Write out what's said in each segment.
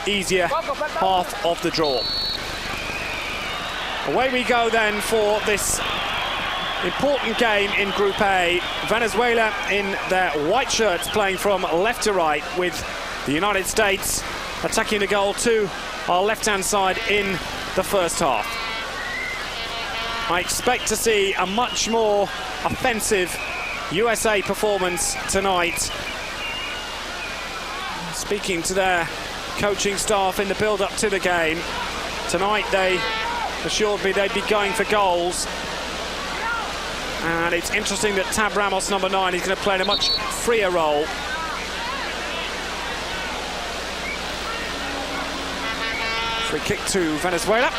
easier half of the draw. Away we go then for this important game in Group A. Venezuela in their white shirts playing from left to right, with the United States attacking the goal to our left-hand side in the first half. I expect to see a much more offensive USA performance tonight. Speaking to their coaching staff in the build-up to the game, tonight they assured me they'd be going for goals. And it's interesting that Tab Ramos, number 9, is going to play in a much freer role. Free kick to Venezuela.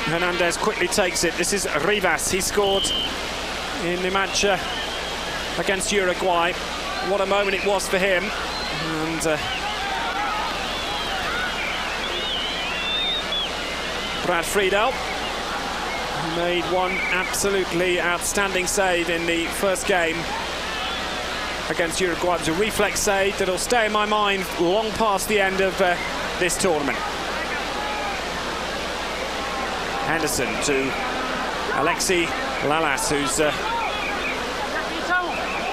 Hernandez quickly takes it. This is Rivas. He scored in the match against Uruguay. What a moment it was for him. And Brad Friedel made one absolutely outstanding save in the first game against Uruguay. It was a reflex save that'll stay in my mind long past the end of this tournament. Henderson to Alexi Lalas, who's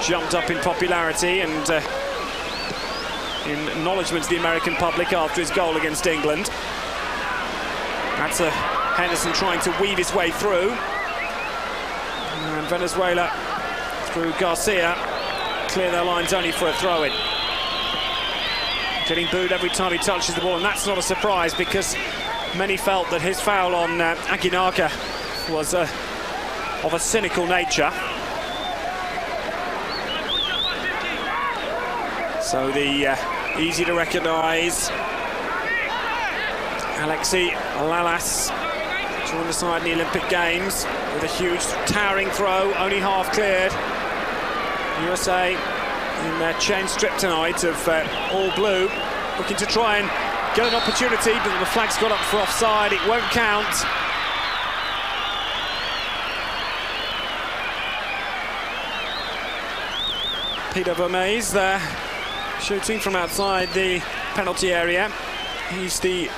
jumped up in popularity and in acknowledgement to the American public after his goal against England. That's Henderson trying to weave his way through. And Venezuela, through Garcia, clear their lines only for a throw-in. Getting booed every time he touches the ball, and that's not a surprise because many felt that his foul on Aguinaga was of a cynical nature. So the easy to recognise Alexi Lalas joined the side in the Olympic Games with a huge towering throw, only half cleared. USA in their chain strip tonight of all blue, looking to try and get an opportunity, but the flag's got up for offside. It won't count. Peter Vermees there, shooting from outside the penalty area. He's the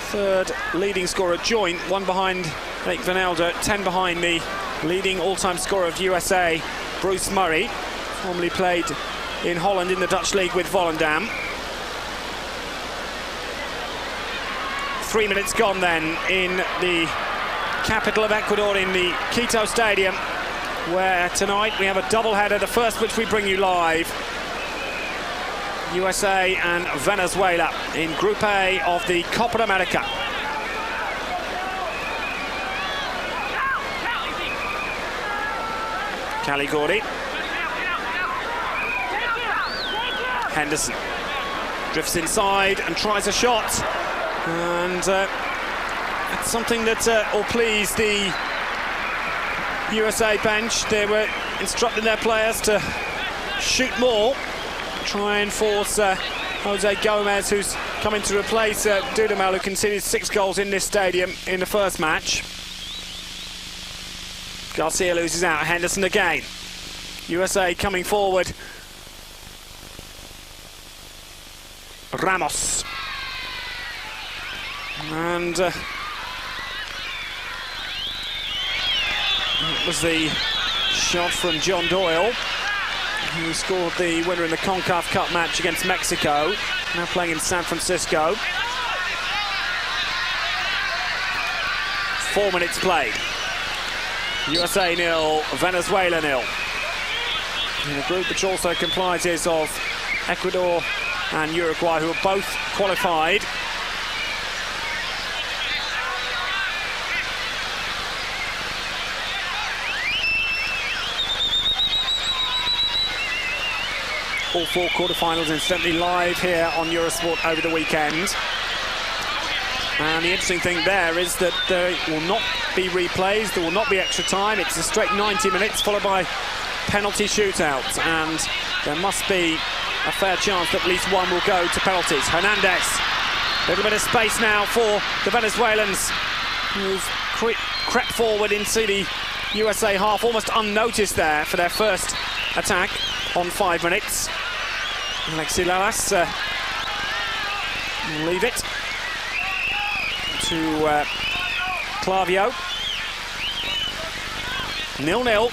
third leading scorer joint, one behind Nick Vanelda, 10 behind the leading all-time scorer of USA, Bruce Murray, formerly played in Holland in the Dutch league with Volendam. 3 minutes gone then in the capital of Ecuador, in the Quito Stadium, where tonight we have a double-header, the first which we bring you live. USA and Venezuela in Group A of the Copa America. Caligori. Henderson drifts inside and tries a shot. And it's something that will please the USA bench. They were instructing their players to shoot more, try and force Jose Gomez, who's coming to replace Dudamel, who conceded 6 goals in this stadium in the first match. Garcia loses out. Henderson again. USA coming forward. Ramos. And it was the shot from John Doyle, who scored the winner in the CONCACAF Cup match against Mexico, now playing in San Francisco. 4 minutes played. USA 0, Venezuela 0. In a group which also comprises of Ecuador and Uruguay, who are both qualified. All 4 quarterfinals incidentally live here on Eurosport over the weekend. And the interesting thing there is that there will not be replays, there will not be extra time. It's a straight 90 minutes followed by penalty shootouts, and there must be a fair chance that at least one will go to penalties. Hernandez, a little bit of space now for the Venezuelans, who've crept forward into the USA half, almost unnoticed there for their first attack on 5 minutes. Alexi Lalas Leave it to Clavio. 0-0.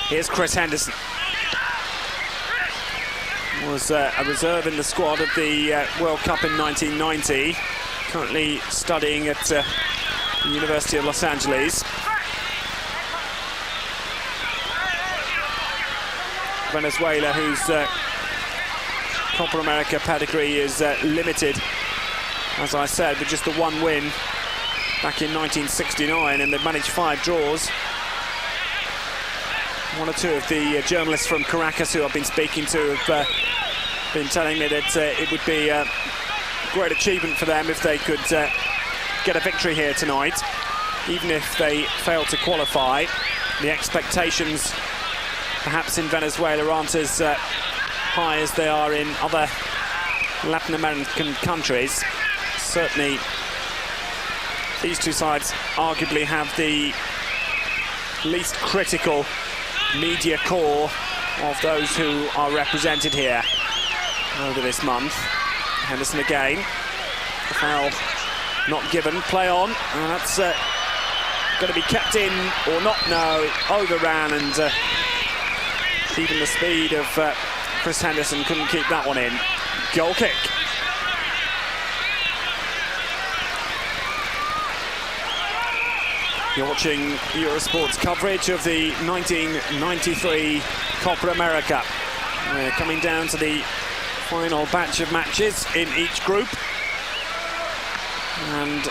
Here's Chris Henderson. Was a reserve in the squad at the World Cup in 1990. Currently studying at the University of Los Angeles. Venezuela, whose Copa America pedigree is limited, as I said, with just the one win back in 1969, and they've managed 5 draws. One or two of the journalists from Caracas who I've been speaking to have been telling me that it would be a great achievement for them if they could get a victory here tonight. Even if they fail to qualify, the expectations perhaps in Venezuela aren't as high as they are in other Latin American countries. Certainly, these two sides arguably have the least critical media core of those who are represented here over this month. Henderson again. The foul not given. Play on. And that's going to be kept in or not. No, it overran, and even the speed of Chris Henderson couldn't keep that one in. Goal kick. You're watching Eurosport's coverage of the 1993 Copa America. We're coming down to the final batch of matches in each group. And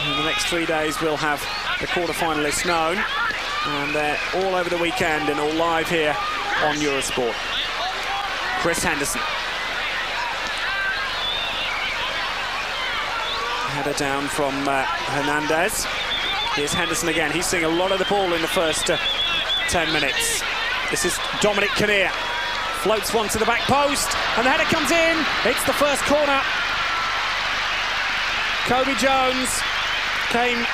in the next 3 days we'll have the quarter-finalists known. And they're all over the weekend and all live here on Eurosport. Chris Henderson. Header down from Hernandez. Here's Henderson again. He's seeing a lot of the ball in the first 10 minutes. This is Dominic Kinnear. Floats one to the back post, and the header comes in. It's the first corner. Kobe Jones came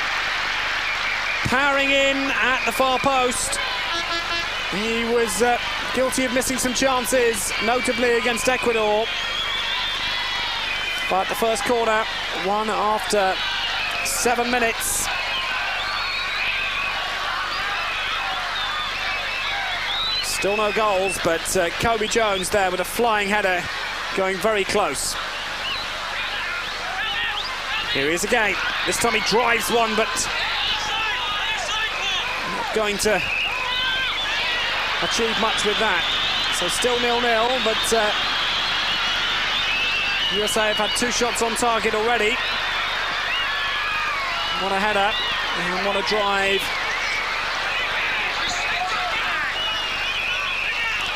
powering in at the far post. He was guilty of missing some chances, notably against Ecuador. But the first corner, one after 7 minutes. Still no goals, but Kobe Jones there with a flying header, going very close. Here he is again. This time he drives one, but not going to achieve much with that. So still 0-0, but USA have had 2 shots on target already. One a header and one a drive.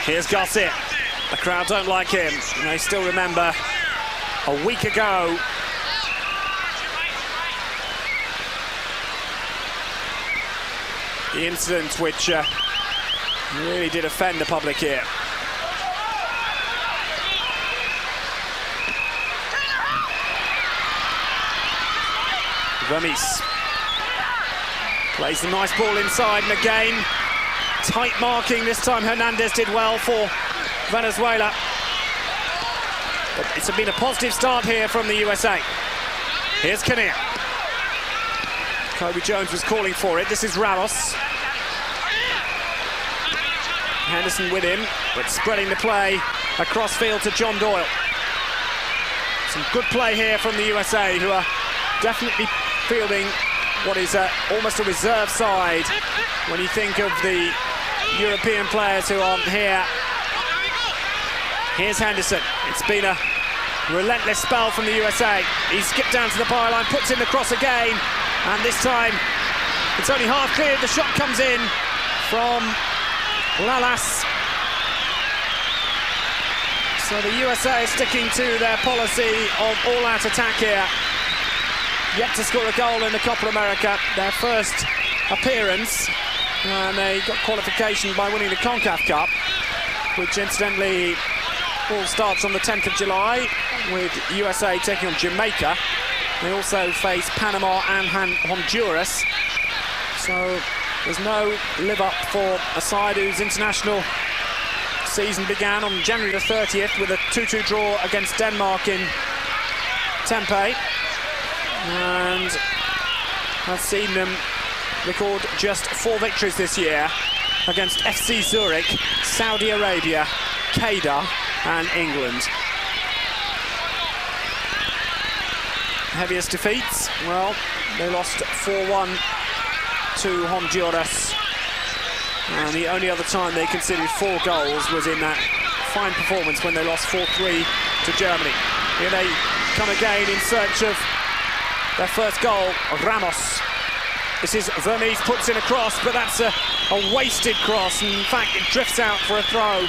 Here's Garcia. The crowd don't like him. And they still remember a week ago the incident which really did offend the public here. Vermes plays the nice ball inside, and again tight marking. This time Hernandez did well for Venezuela. But it's been a positive start here from the USA. Here's Kinnear. Kobe Jones was calling for it. This is Ramos. Henderson with him, but spreading the play across field to John Doyle. Some good play here from the USA, who are definitely fielding what is almost a reserve side when you think of the European players who aren't here. Here's Henderson. It's been a relentless spell from the USA. He skipped down to the byline, puts in the cross again, and this time it's only half cleared. The shot comes in from Lalas. So the USA is sticking to their policy of all-out attack here. Yet to score a goal in the Copa America, their first appearance, and they got qualification by winning the CONCACAF Cup, which incidentally all starts on the 10th of July with USA taking on Jamaica. They also face Panama and Honduras, so there's no live up for a side whose international season began on January the 30th with a 2-2 draw against Denmark in Tempe, and has seen them record just 4 victories this year against FC Zurich, Saudi Arabia, Qatar and England. Heaviest defeats, well, they lost 4-1 to Honduras, and the only other time they conceded 4 goals was in that fine performance when they lost 4-3 to Germany. Here they come again in search of their first goal. Ramos. This is Vermes, puts in a cross, but that's a wasted cross. In fact, it drifts out for a throw,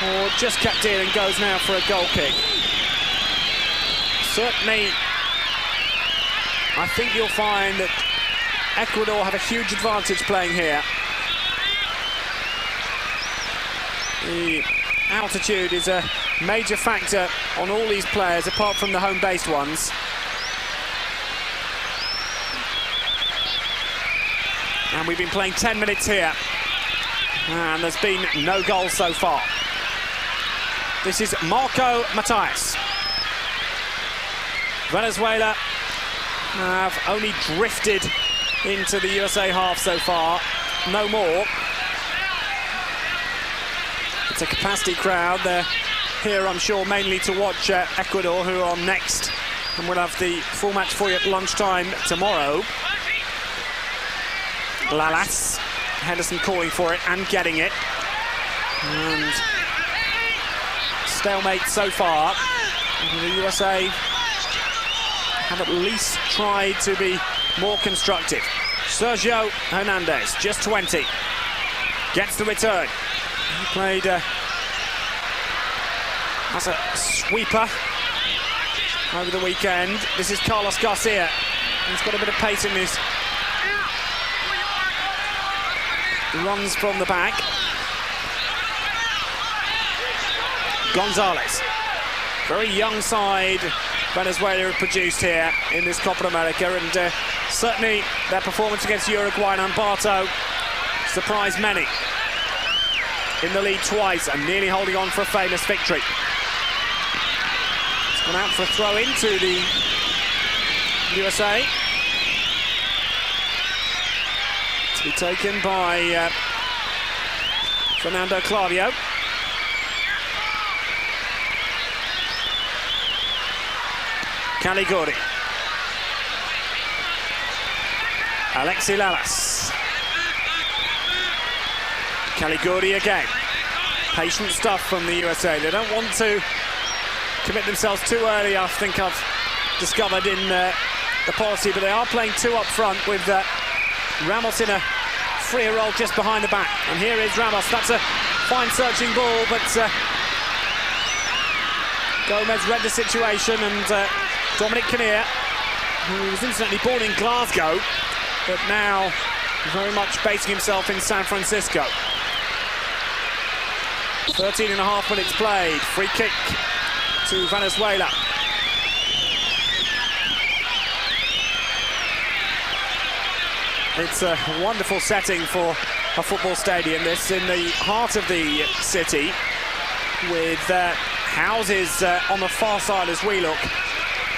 or just kept in and goes now for a goal kick. Certainly, I think you'll find that Ecuador have a huge advantage playing here. The altitude is a major factor on all these players, apart from the home-based ones. And we've been playing 10 minutes here, and there's been no goal so far. This is Marco Matias. Venezuela have only drifted into the USA half so far, no more. It's a capacity crowd. They're here, I'm sure, mainly to watch Ecuador, who are on next, and we'll have the full match for you at lunchtime tomorrow. Lalas, Henderson calling for it and getting it. And stalemate so far. The USA have at least tried to be more constructive. Sergio Hernandez, just 20, gets the return. He played as a sweeper over the weekend. This is Carlos Garcia. He's got a bit of pace in his runs from the back. Gonzalez. Very young side Venezuela have produced here in this Copa America, and certainly their performance against Uruguay and Ambato surprised many. In the lead twice and nearly holding on for a famous victory. It's gone out for a throw into the USA. To be taken by Fernando Claudio. Caliguri. Alexi Lalas. Caliguri again. Patient stuff from the USA. They don't want to commit themselves too early, I think I've discovered in the policy, but they are playing 2 up front with Ramos in a freer role just behind the back. And here is Ramos. That's a fine searching ball, but Gomez read the situation, and Dominic Kinnear, who was incidentally born in Glasgow, but now very much basing himself in San Francisco. 13.5 minutes played. Free kick to Venezuela. It's a wonderful setting for a football stadium, this, in the heart of the city, with houses on the far side as we look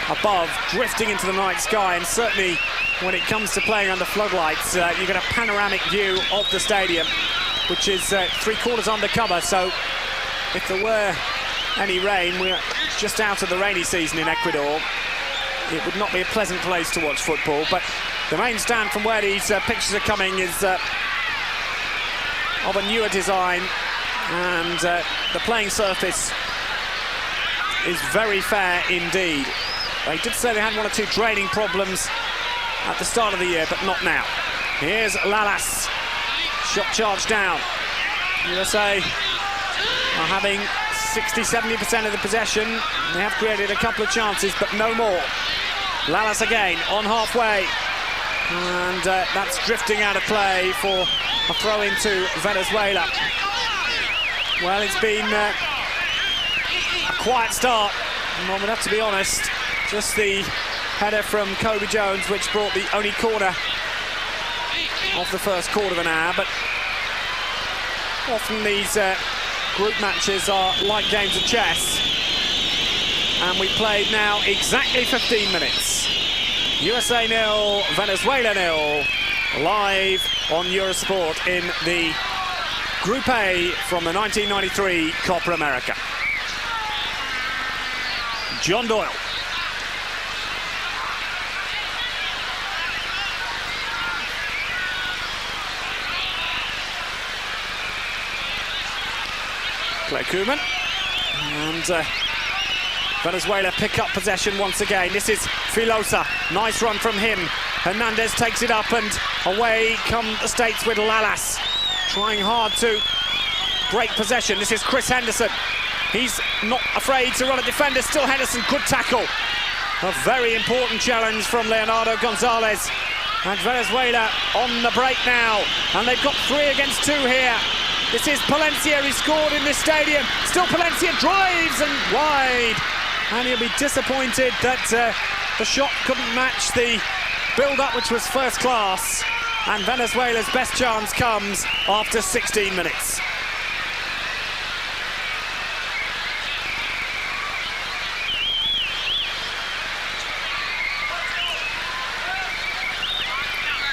above, drifting into the night sky. And certainly when it comes to playing under floodlights, you get a panoramic view of the stadium, which is 3/4 undercover. So if there were any rain, we're just out of the rainy season in Ecuador, it would not be a pleasant place to watch football. But the main stand from where these pictures are coming is of a newer design, and the playing surface is very fair indeed. They did say they had 1 or 2 draining problems at the start of the year, but not now. Here's Lalas. Shot charge down. USA are having 60-70% of the possession. They have created a couple of chances, but no more. Lalas again on halfway. And that's drifting out of play for a throw into Venezuela. Well, it's been a quiet start, and one would have to be honest. Just the header from Kobe Jones, which brought the only corner of the first quarter of an hour. But often these group matches are like games of chess. And we played now exactly 15 minutes. USA 0, Venezuela 0, live on Eurosport in the Group A from the 1993 Copa America. John Doyle. Clay Koeman. And Venezuela pick up possession once again. This is Filosa. Nice run from him. Hernandez takes it up and away come the States with Lalas. Trying hard to break possession. This is Chris Henderson. He's not afraid to run a defender. Still Henderson, good tackle. A very important challenge from Leonardo Gonzalez. And Venezuela on the break now. And they've got 3 against 2 here. This is Palencia, he scored in this stadium. Still Palencia drives and wide. And he'll be disappointed that the shot couldn't match the build-up, which was first class. And Venezuela's best chance comes after 16 minutes.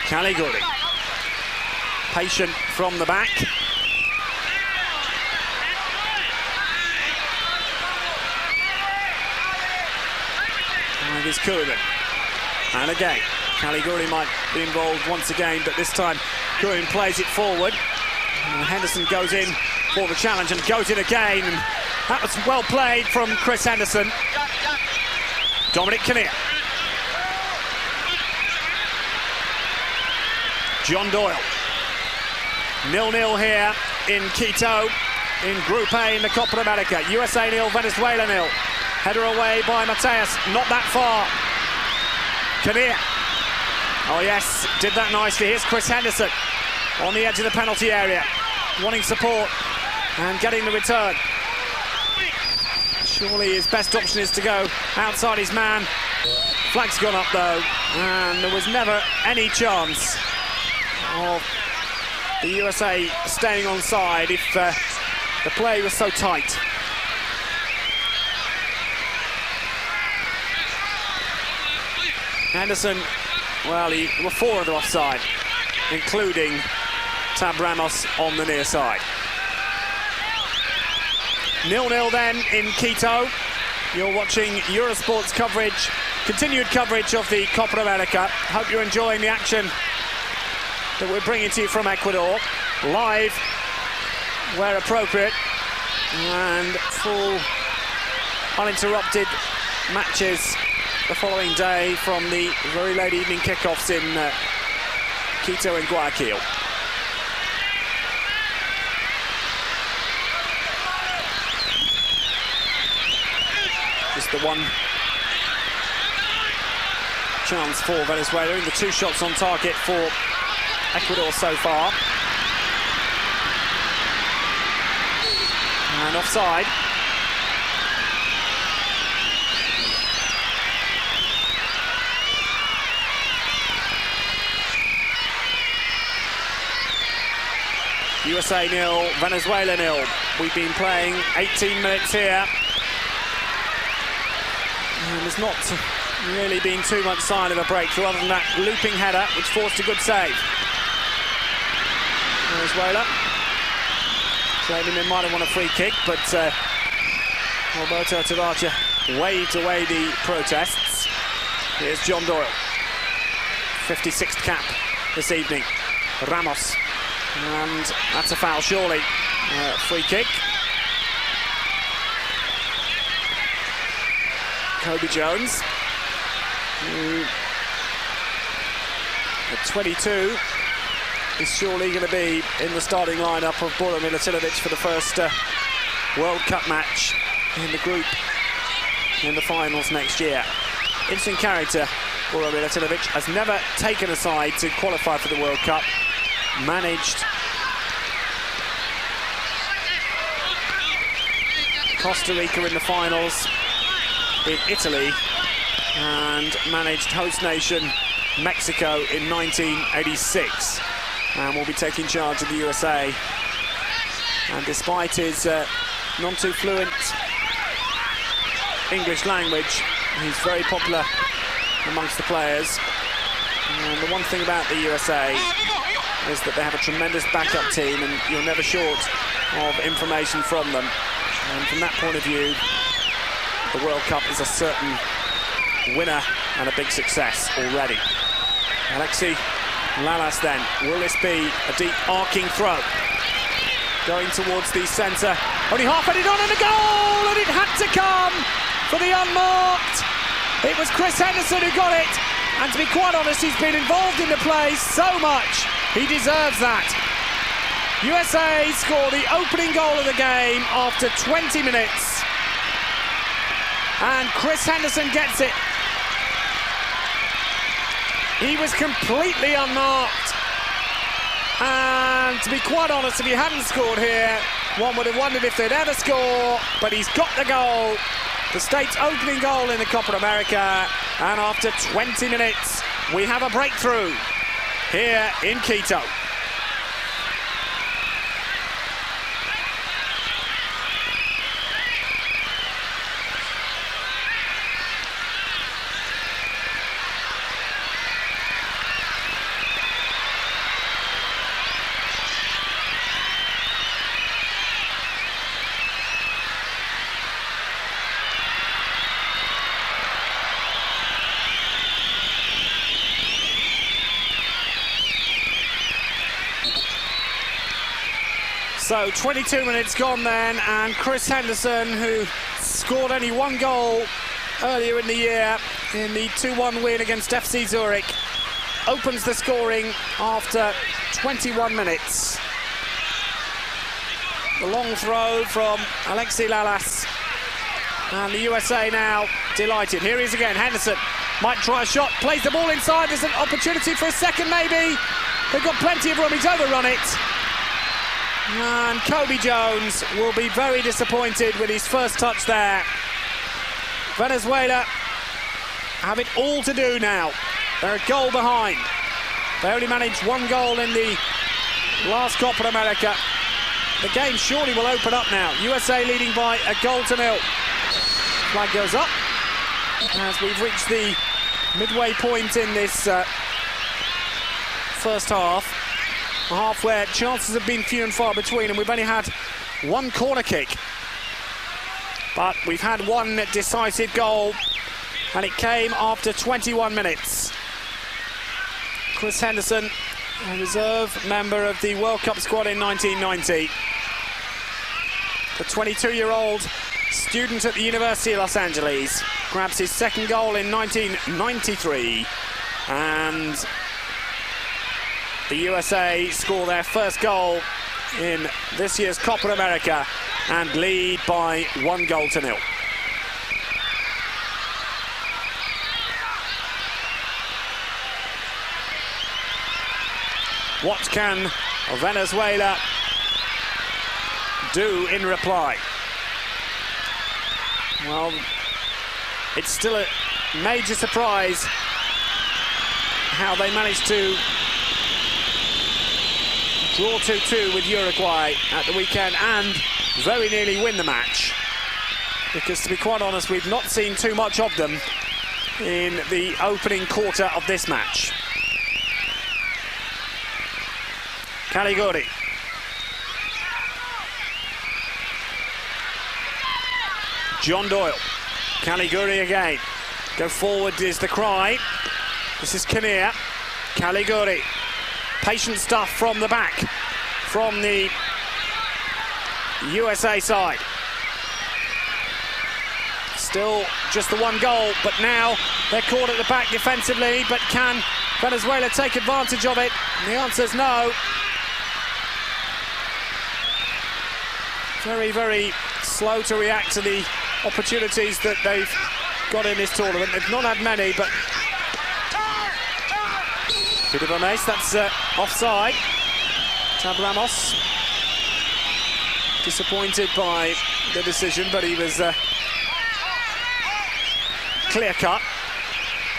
Caliguri, patient from the back. And it's Koeman. And again, Caliguri might be involved once again, but this time Koeman plays it forward. And Henderson goes in for the challenge and goes in again. And that was well played from Chris Henderson. Dominic Kinnear. John Doyle. 0-0 here in Quito in Group A in the Copa America. USA 0, Venezuela 0. Header away by Mateus, not that far. Kinnear. Oh yes, did that nicely. Here's Chris Henderson on the edge of the penalty area, wanting support and getting the return. Surely his best option is to go outside his man. Flag's gone up though, and there was never any chance of the USA staying onside if the play was so tight. Henderson, well, there were 4 of them offside, including Tab Ramos on the near side. 0-0 then in Quito. You're watching Eurosport's coverage, continued coverage of the Copa America. Hope you're enjoying the action that we're bringing to you from Ecuador, live where appropriate, and full uninterrupted matches the following day from the very late evening kickoffs in Quito and Guayaquil. Just the one chance for Venezuela, and the 2 shots on target for Ecuador so far. And offside. USA 0, Venezuela 0. We've been playing 18 minutes here. And there's not really been too much sign of a breakthrough other than that looping header, which forced a good save. Venezuela. They might have won a free kick, but Alberto Taracha waved away the protests. Here's John Doyle. 56th cap this evening. Ramos. And that's a foul, surely. Free kick. Kobe Jones. At 22 is surely going to be in the starting lineup of Bora Milutinovic for the first World Cup match in the group in the finals next year. Interesting character, Bora Milutinovic, has never taken a side to qualify for the World Cup. Managed Costa Rica in the finals in Italy and managed host nation Mexico in 1986, and will be taking charge of the USA And despite his non-too-fluent English language, he's very popular amongst the players. And the one thing about the USA is that they have a tremendous backup team, and you're never short of information from them. And from that point of view, the World Cup is a certain winner and a big success already. Alexi Lalas then. Will this be a deep arcing throw? Going towards the centre. Only half-headed on and a goal! And it had to come for the unmarked. It was Chris Henderson who got it. And to be quite honest, he's been involved in the play so much. He deserves that. USA score the opening goal of the game after 20 minutes. And Chris Henderson gets it. He was completely unmarked. And to be quite honest, if he hadn't scored here, one would have wondered if they'd ever score. But he's got the goal. The state's opening goal in the Copa America. And after 20 minutes, we have a breakthrough here in Quito. So 22 minutes gone then, and Chris Henderson, who scored only one goal earlier in the year in the 2-1 win against FC Zurich, opens the scoring after 21 minutes. The long throw from Alexi Lalas, and the USA now delighted. Here he is again, Henderson might try a shot, plays the ball inside, there's an opportunity for a second maybe. They've got plenty of room, he's overrun it. And Kobe Jones will be very disappointed with his first touch there. Venezuela have it all to do now. They're a goal behind. They only managed one goal in the last Copa America. The game surely will open up now. USA leading by 1-0. Flag goes up as we've reached the midway point in this first half. A half where chances have been few and far between, and we've only had one corner kick. But we've had one decisive goal, and it came after 21 minutes. Chris Henderson, a reserve member of the World Cup squad in 1990. The 22-year-old student at the University of Los Angeles grabs his second goal in 1993, and the USA score their first goal in this year's Copa America and lead by 1-0. What can Venezuela do in reply? Well, it's still a major surprise how they managed to draw 2-2 with Uruguay at the weekend and very nearly win the match. Because to be quite honest, we've not seen too much of them in the opening quarter of this match. Caliguri. John Doyle. Caliguri again. Go forward is the cry. This is Kinnear. Caliguri. Patient stuff from the back, from the USA side. Still just the one goal, but now they're caught at the back defensively. But can Venezuela take advantage of it? And the answer is no. Very, very slow to react to the opportunities that they've got in this tournament. They've not had many, but bit of a mace, that's offside. Tablamos disappointed by the decision, but he was clear-cut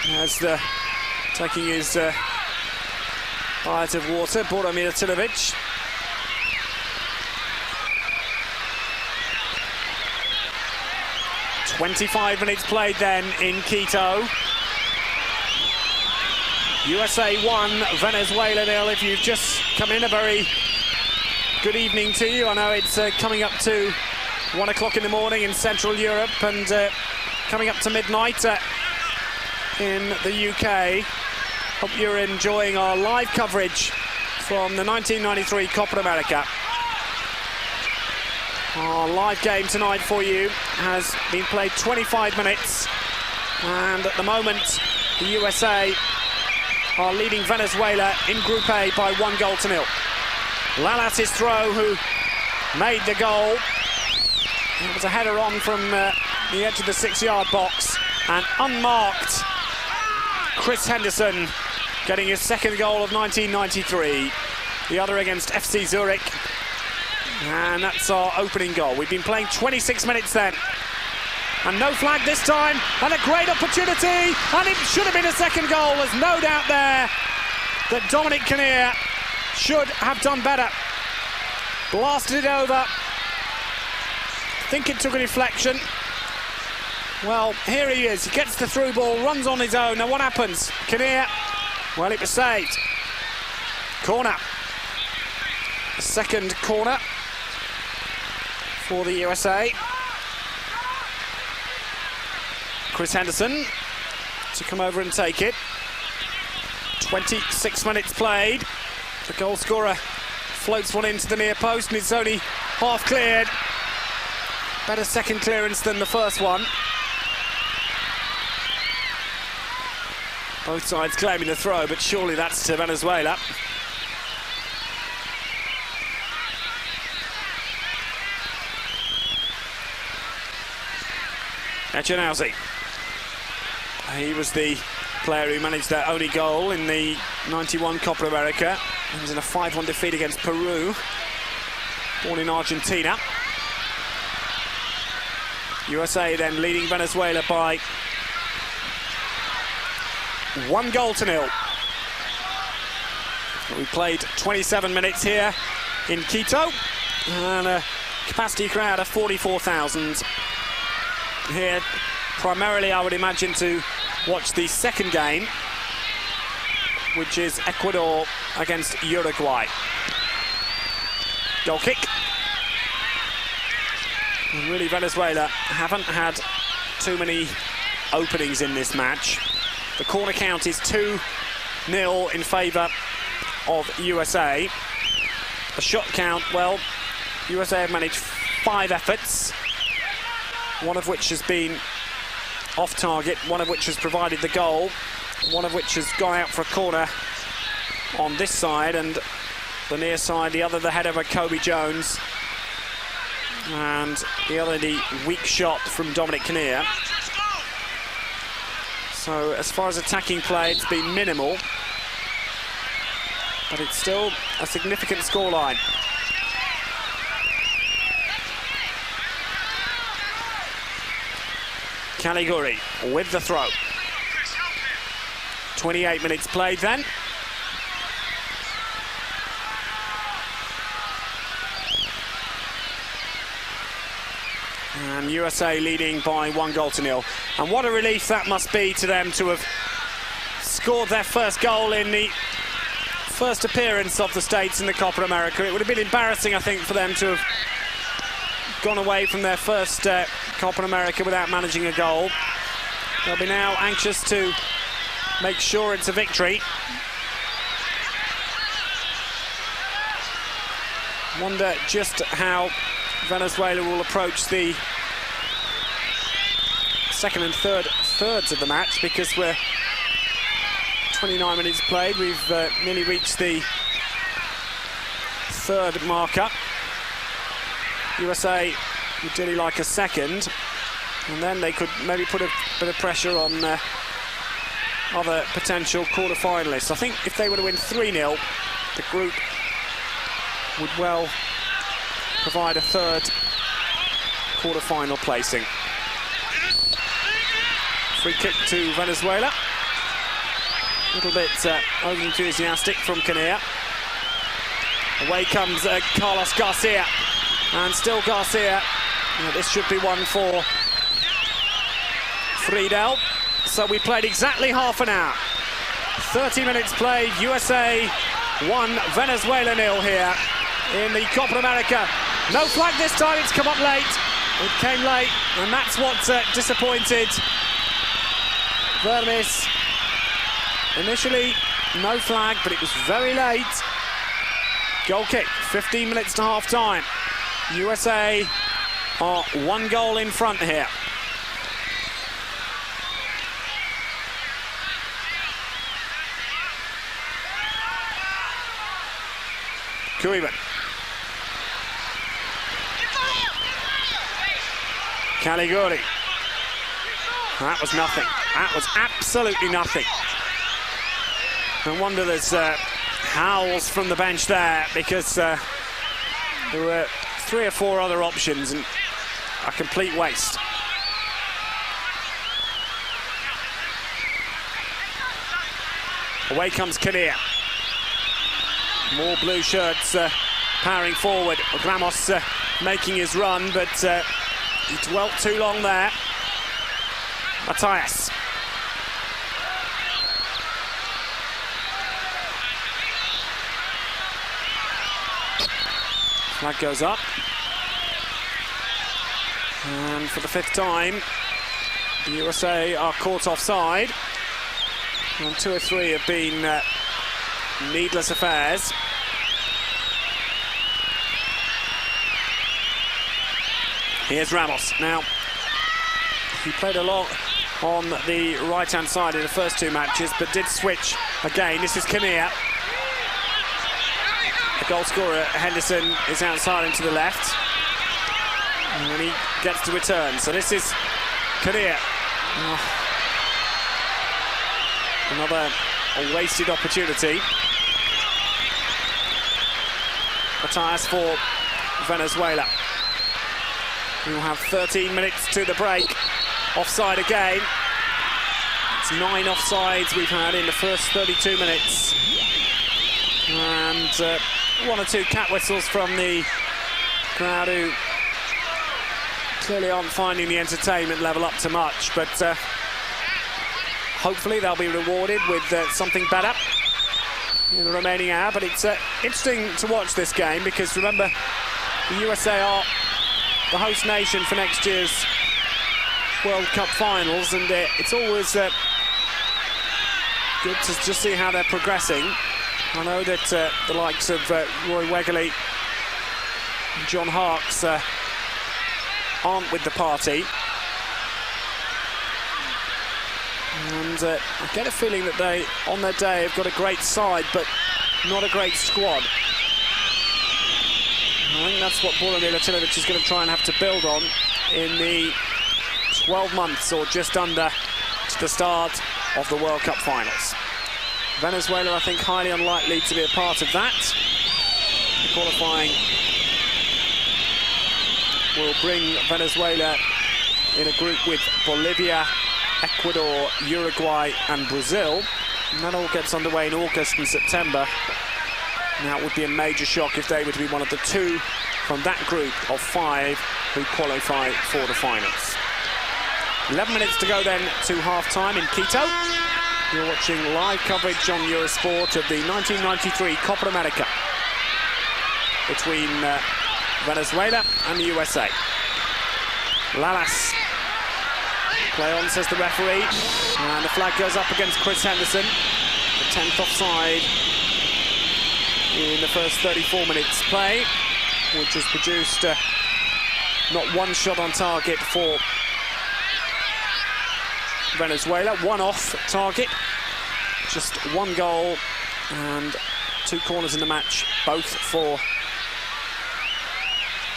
as taking his bite of water. Boromir Tilovic. 25 minutes played then in Quito. USA 1, Venezuela 0. If you've just come in, a very good evening to you. I know it's coming up to 1 o'clock in the morning in Central Europe and coming up to midnight in the UK. Hope you're enjoying our live coverage from the 1993 Copa America. Our live game tonight for you has been played 25 minutes, and at the moment the USA are leading Venezuela in Group A by 1-0. Lalas's throw, who made the goal. It was a header on from the edge of the 6-yard box, and unmarked Chris Henderson getting his second goal of 1993. The other against FC Zurich. And that's our opening goal. We've been playing 26 minutes then. And no flag this time. And a great opportunity. And it should have been a second goal. There's no doubt there that Dominic Kinnear should have done better. Blasted it over. I think it took a deflection. Well, here he is. He gets the through ball, runs on his own. Now what happens? Kinnear, well, it was saved. Corner. A second corner for the USA. Chris Henderson to come over and take it. 26 minutes played. The goal scorer floats one into the near post and it's only half cleared. Better second clearance than the first one. Both sides claiming the throw, but surely that's to Venezuela. Echenauzi. He was the player who managed their only goal in the 91 Copa America. He was in a 5-1 defeat against Peru. Born in Argentina. USA then leading Venezuela by 1-0. We played 27 minutes here in Quito, and a capacity crowd of 44,000 here, primarily I would imagine to watch the second game, which is Ecuador against Uruguay. Goal kick. And really Venezuela haven't had too many openings in this match. The corner count is 2-0 in favour of USA. The shot count, well, USA have managed 5 efforts, one of which has been off target, one of which has provided the goal, one of which has gone out for a corner on this side, and the near side, the other the header by Kobe Jones, and the other the weak shot from Dominic Kinnear. So as far as attacking play, it's been minimal, but it's still a significant scoreline. Caliguri with the throw. 28 minutes played then. And USA leading by 1-0. And what a relief that must be to them to have scored their first goal in the first appearance of the States in the Copa America. It would have been embarrassing, I think, for them to have gone away from their first Copa America without managing a goal. They'll be now anxious to make sure it's a victory. Wonder just how Venezuela will approach the second and thirds of the match, because we're 29 minutes played. We've nearly reached the third marker. USA would really like a second, and then they could maybe put a bit of pressure on other potential quarter-finalists. I think if they were to win 3-0, the group would well provide a third quarter-final placing. Free kick to Venezuela. A little bit over-enthusiastic from Kinnear. Away comes Carlos Garcia. And still Garcia. This should be one for Friedel. So we played exactly half an hour. 30 minutes played, USA 1, Venezuela 0 here in the Copa America. No flag this time, it's come up late. It came late, and that's what disappointed Vermes. Initially, no flag, but it was very late. Goal kick, 15 minutes to half-time. USA are 1 goal in front here. Kuiban. Caliguri. That was nothing. That was absolutely nothing. No wonder there's howls from the bench there, because there were 3 or 4 other options and a complete waste. Away comes Kinnear. More blue shirts powering forward. Ramos making his run, but he dwelt too long there. Matthias. Flag goes up. And for the 5th time, the USA are caught offside. And 2 or 3 have been needless affairs. Here's Ramos. Now, he played a lot on the right-hand side in the first 2 matches, but did switch again. This is Kinnear. The goal scorer, Henderson, is outside and to the left. And he gets to return. So this is Kinnear. Another wasted opportunity. Matthias for Venezuela. We'll have 13 minutes to the break. Offside again. It's 9 offsides we've had in the first 32 minutes. And 1 or 2 cat whistles from the crowd, who clearly aren't finding the entertainment level up to much, but hopefully they'll be rewarded with something better in the remaining hour. But it's interesting to watch this game, because remember, the USA are the host nation for next year's World Cup finals, and it's always good to just see how they're progressing. I know that the likes of Roy Wegerle and John Harkes aren't with the party, and I get a feeling that they, on their day, have got a great side, but not a great squad. I think that's what Boromir Latinovic is going to try and have to build on in the 12 months or just under to the start of the World Cup finals. Venezuela, I think, highly unlikely to be a part of that. The qualifying will bring Venezuela in a group with Bolivia, Ecuador, Uruguay and Brazil. And that all gets underway in August and September. Now, it would be a major shock if they were to be one of the 2 from that group of 5 who qualify for the finals. 11 minutes to go then to half-time in Quito. You're watching live coverage on Eurosport of the 1993 Copa America between Venezuela and the USA. Lalas. Play on, says the referee. And the flag goes up against Chris Henderson. The 10th offside in the first 34 minutes play, which has produced not 1 shot on target for Venezuela, 1 off target, just 1 goal and 2 corners in the match, both for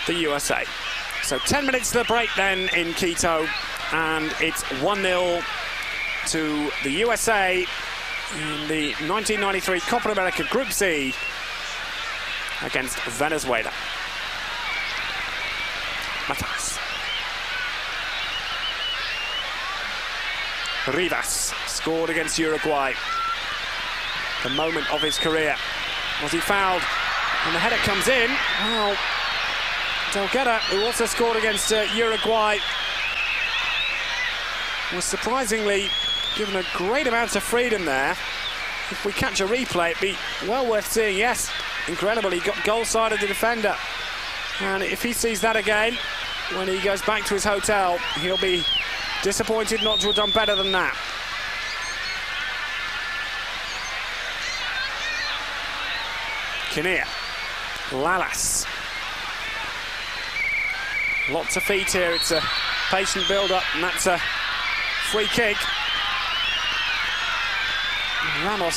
the USA. So 10 minutes to the break then in Quito, and it's 1-0 to the USA in the 1993 Copa America Group C against Venezuela. Matthias. Rivas scored against Uruguay. The moment of his career. Was he fouled? And the header comes in. Well, Delguera, who also scored against Uruguay, was surprisingly given a great amount of freedom there. If we catch a replay, it'd be well worth seeing. Yes, incredible. He got goal side of the defender. And if he sees that again, when he goes back to his hotel, he'll be disappointed not to have done better than that. Kinnear, Lalas. Lots of feet here. It's a patient build-up, and that's a free kick. Ramos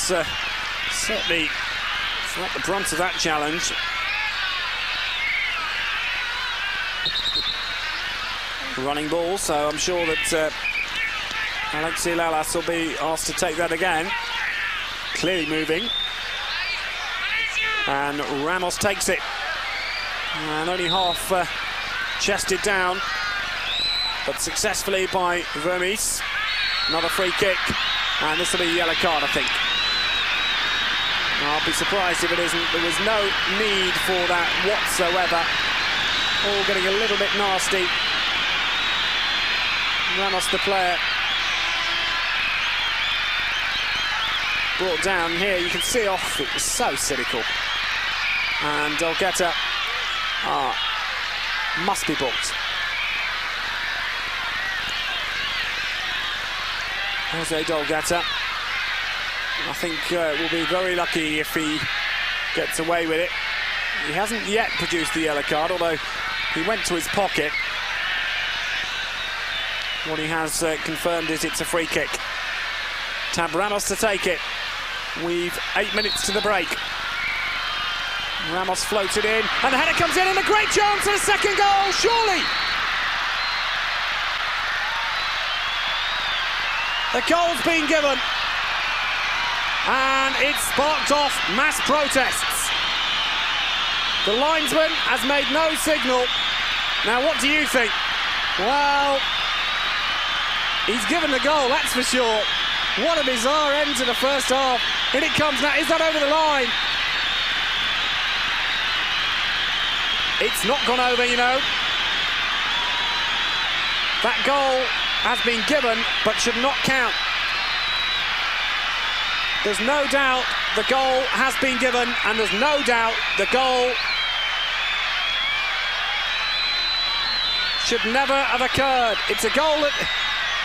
certainly felt the brunt of that challenge. Running ball, so I'm sure that Alexi Lalas will be asked to take that again. Clearly moving. And Ramos takes it. And only half chested down, but successfully by Vermes. Another free kick, and this will be a yellow card, I think. I'll be surprised if it isn't. There was no need for that whatsoever. All getting a little bit nasty. Ramos, the player, brought down here. You can see off, it was so cynical. And Dolgetta must be booked. Jose Dolgetta, I think will be very lucky if he gets away with it. He hasn't yet produced the yellow card, although he went to his pocket. What he has confirmed is it's a free kick. Tab Ramos to take it. We've 8 minutes to the break. Ramos floated in, and the header comes in, and a great chance for a second goal, surely! The goal's been given, and it's sparked off mass protests. The linesman has made no signal. Now, what do you think? Well, he's given the goal, that's for sure. What a bizarre end to the first half. In it comes now. Is that over the line? It's not gone over, you know. That goal has been given, but should not count. There's no doubt the goal has been given, and there's no doubt the goal should never have occurred. It's a goal that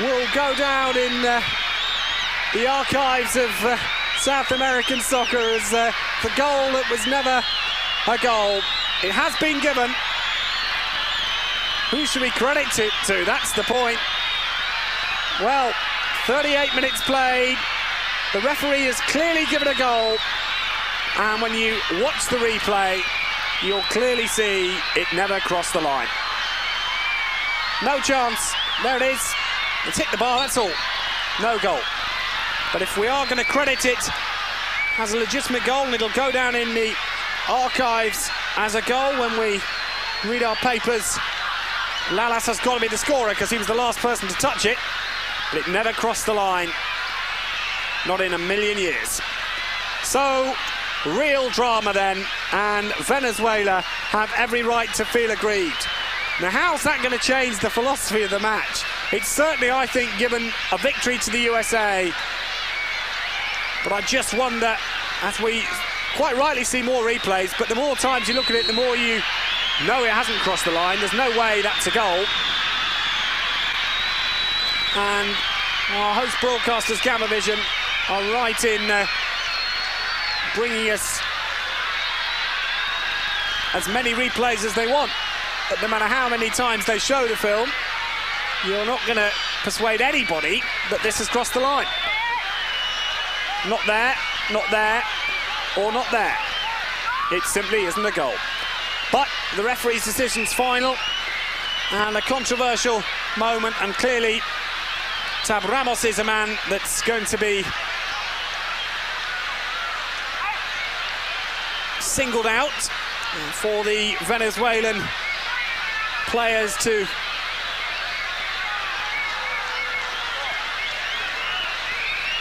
will go down in the archives of South American soccer as the goal that was never a goal. It has been given. Who should we credit it to? That's the point. Well, 38 minutes played. The referee has clearly given a goal. And when you watch the replay, you'll clearly see it never crossed the line. No chance. There it is. It's hit the bar, that's all. No goal. But if we are going to credit it as a legitimate goal, and it'll go down in the archives as a goal when we read our papers, Lalas has got to be the scorer because he was the last person to touch it, but it never crossed the line, not in a million years. So, real drama then, and Venezuela have every right to feel aggrieved. Now, how's that going to change the philosophy of the match? It's certainly, I think, given a victory to the USA, but I just wonder, as we quite rightly see more replays, but the more times you look at it, the more you know it hasn't crossed the line. There's no way that's a goal. And our host broadcasters, Gamma Vision, are right in bringing us as many replays as they want. But no matter how many times they show the film, you're not going to persuade anybody that this has crossed the line. Not there, or not there. It simply isn't a goal. But the referee's decision's final, and a controversial moment, and clearly Tab Ramos is a man that's going to be singled out for the Venezuelan players to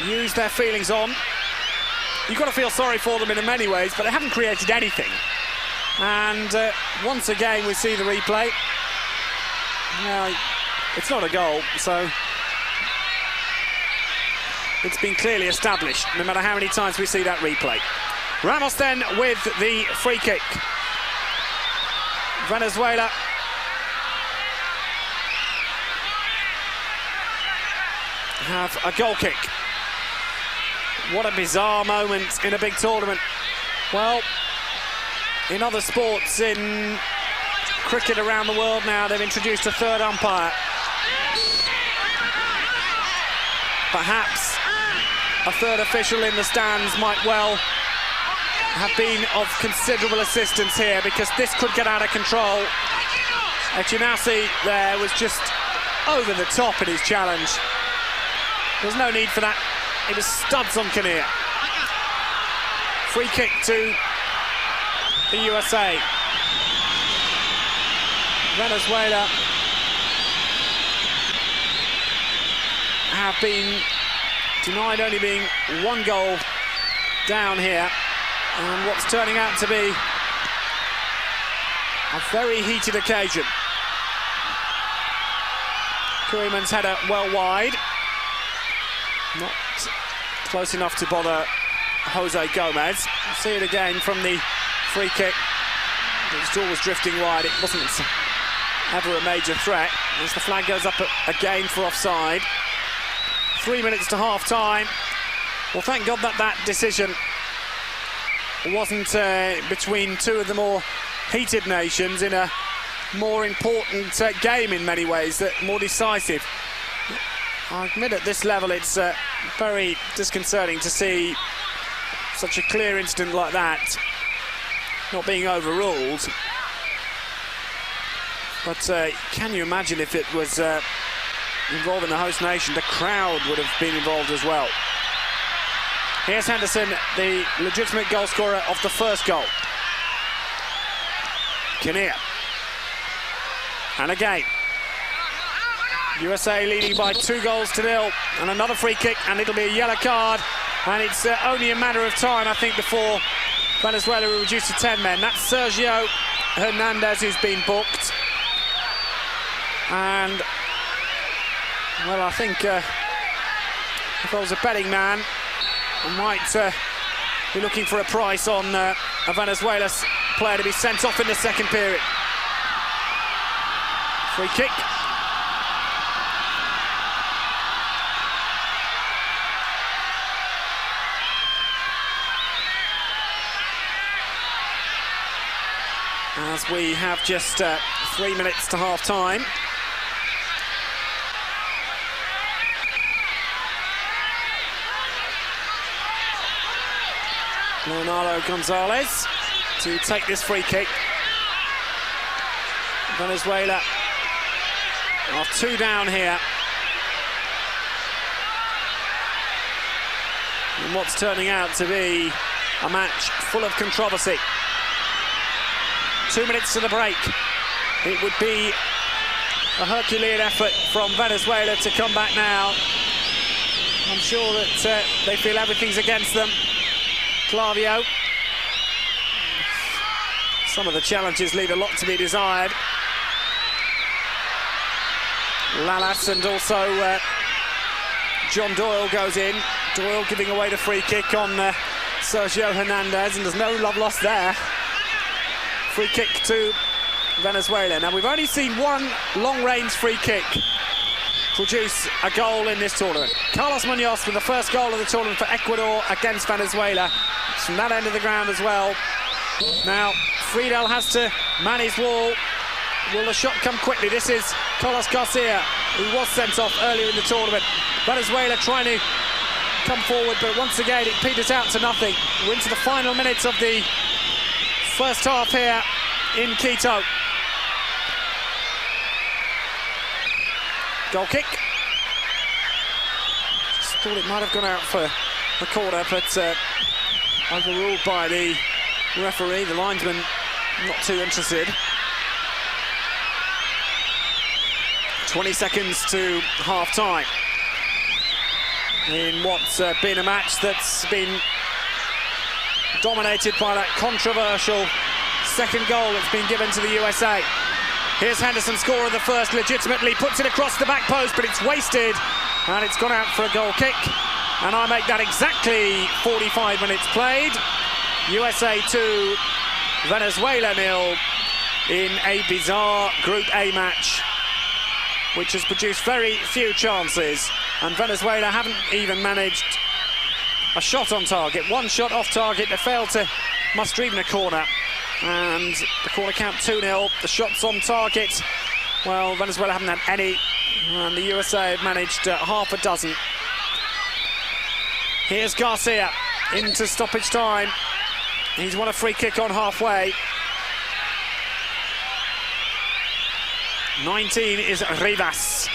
use their feelings on. You've got to feel sorry for them in many ways, but they haven't created anything. And once again, we see the replay. It's not a goal, so it's been clearly established, no matter how many times we see that replay. Ramos then with the free kick. Venezuela have a goal kick. What a bizarre moment in a big tournament. Well, in other sports, in cricket around the world now, they've introduced a third umpire. Perhaps a third official in the stands might well have been of considerable assistance here, because this could get out of control. Echinasi there was just over the top in his challenge. There's no need for that. It was studs on Kinnear. Free kick to the USA. Venezuela have been denied only being one goal down here, and what's turning out to be a very heated occasion. Koeman's header well wide, not close enough to bother Jose Gomez. We'll see it again from the free kick. The ball was drifting wide. It wasn't ever a major threat, as the flag goes up again for offside. 3 minutes to half-time. Well, thank God that that decision wasn't between two of the more heated nations in a more important game in many ways, more decisive. I admit at this level it's very disconcerting to see such a clear incident like that not being overruled. But can you imagine if it was involving the host nation? The crowd would have been involved as well. Here's Henderson, the legitimate goal scorer of the first goal. Kinnear. And again, USA leading by 2-0, and another free kick, and it'll be a yellow card, and it's only a matter of time, I think, before Venezuela will reduce to 10 men. That's Sergio Hernandez who's been booked, and well, I think if I was a betting man, I might be looking for a price on a Venezuela player to be sent off in the second period. Free kick. As we have just 3 minutes to half-time. Leonardo Gonzalez to take this free kick. Venezuela are 2 down here. And what's turning out to be a match full of controversy. 2 minutes to the break. It would be a Herculean effort from Venezuela to come back now. I'm sure that they feel everything's against them. Clavio. Some of the challenges leave a lot to be desired. Lalas and also John Doyle goes in. Doyle giving away the free kick on Sergio Hernandez, and there's no love lost there. Free kick to Venezuela. Now, we've only seen one long-range free kick produce a goal in this tournament. Carlos Munoz with the first goal of the tournament for Ecuador against Venezuela. It's from that end of the ground as well. Now, Friedel has to man his wall. Will the shot come quickly? This is Carlos Garcia, who was sent off earlier in the tournament. Venezuela trying to come forward, but once again it peters out to nothing. We're into the final minutes of the first half here in Quito. Goal kick. Just thought it might have gone out for a corner, but overruled by the referee. The linesman not too interested. 20 seconds to half-time in what's been a match that's been dominated by that controversial second goal that's been given to the USA. Here's Henderson, scorer of the first, legitimately puts it across the back post, but it's wasted, and it's gone out for a goal kick. And I make that exactly 45 minutes played. USA 2, Venezuela 0 in a bizarre Group A match, which has produced very few chances. And Venezuela haven't even managed a shot on target. One shot off target. They failed to muster even a corner. And the corner count 2-0. The shots on target, well, Venezuela haven't had any. And the USA have managed half a dozen. Here's Garcia into stoppage time. He's won a free kick on halfway. 19 is Rivas.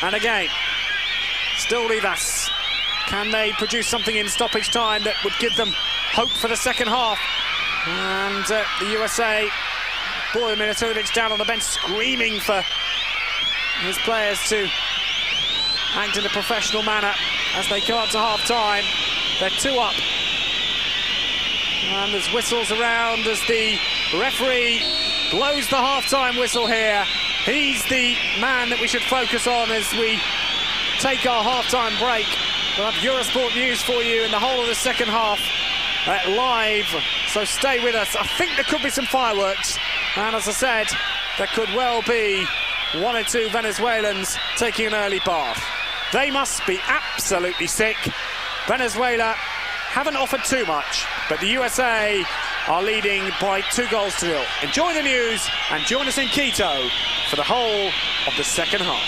And again, still Rivas. Can they produce something in stoppage time that would give them hope for the second half? And the USA, boy, Milutinovic down on the bench screaming for his players to act in a professional manner as they go up to half-time. They're 2 up. And there's whistles around as the referee blows the half-time whistle here. He's the man that we should focus on as we take our half-time break. We'll have Eurosport news for you in the whole of the second half live, so stay with us. I think there could be some fireworks, and as I said, there could well be 1 or 2 Venezuelans taking an early bath. They must be absolutely sick. Venezuela haven't offered too much, but the USA are leading by 2-0. Enjoy the news and join us in Quito for the whole of the second half.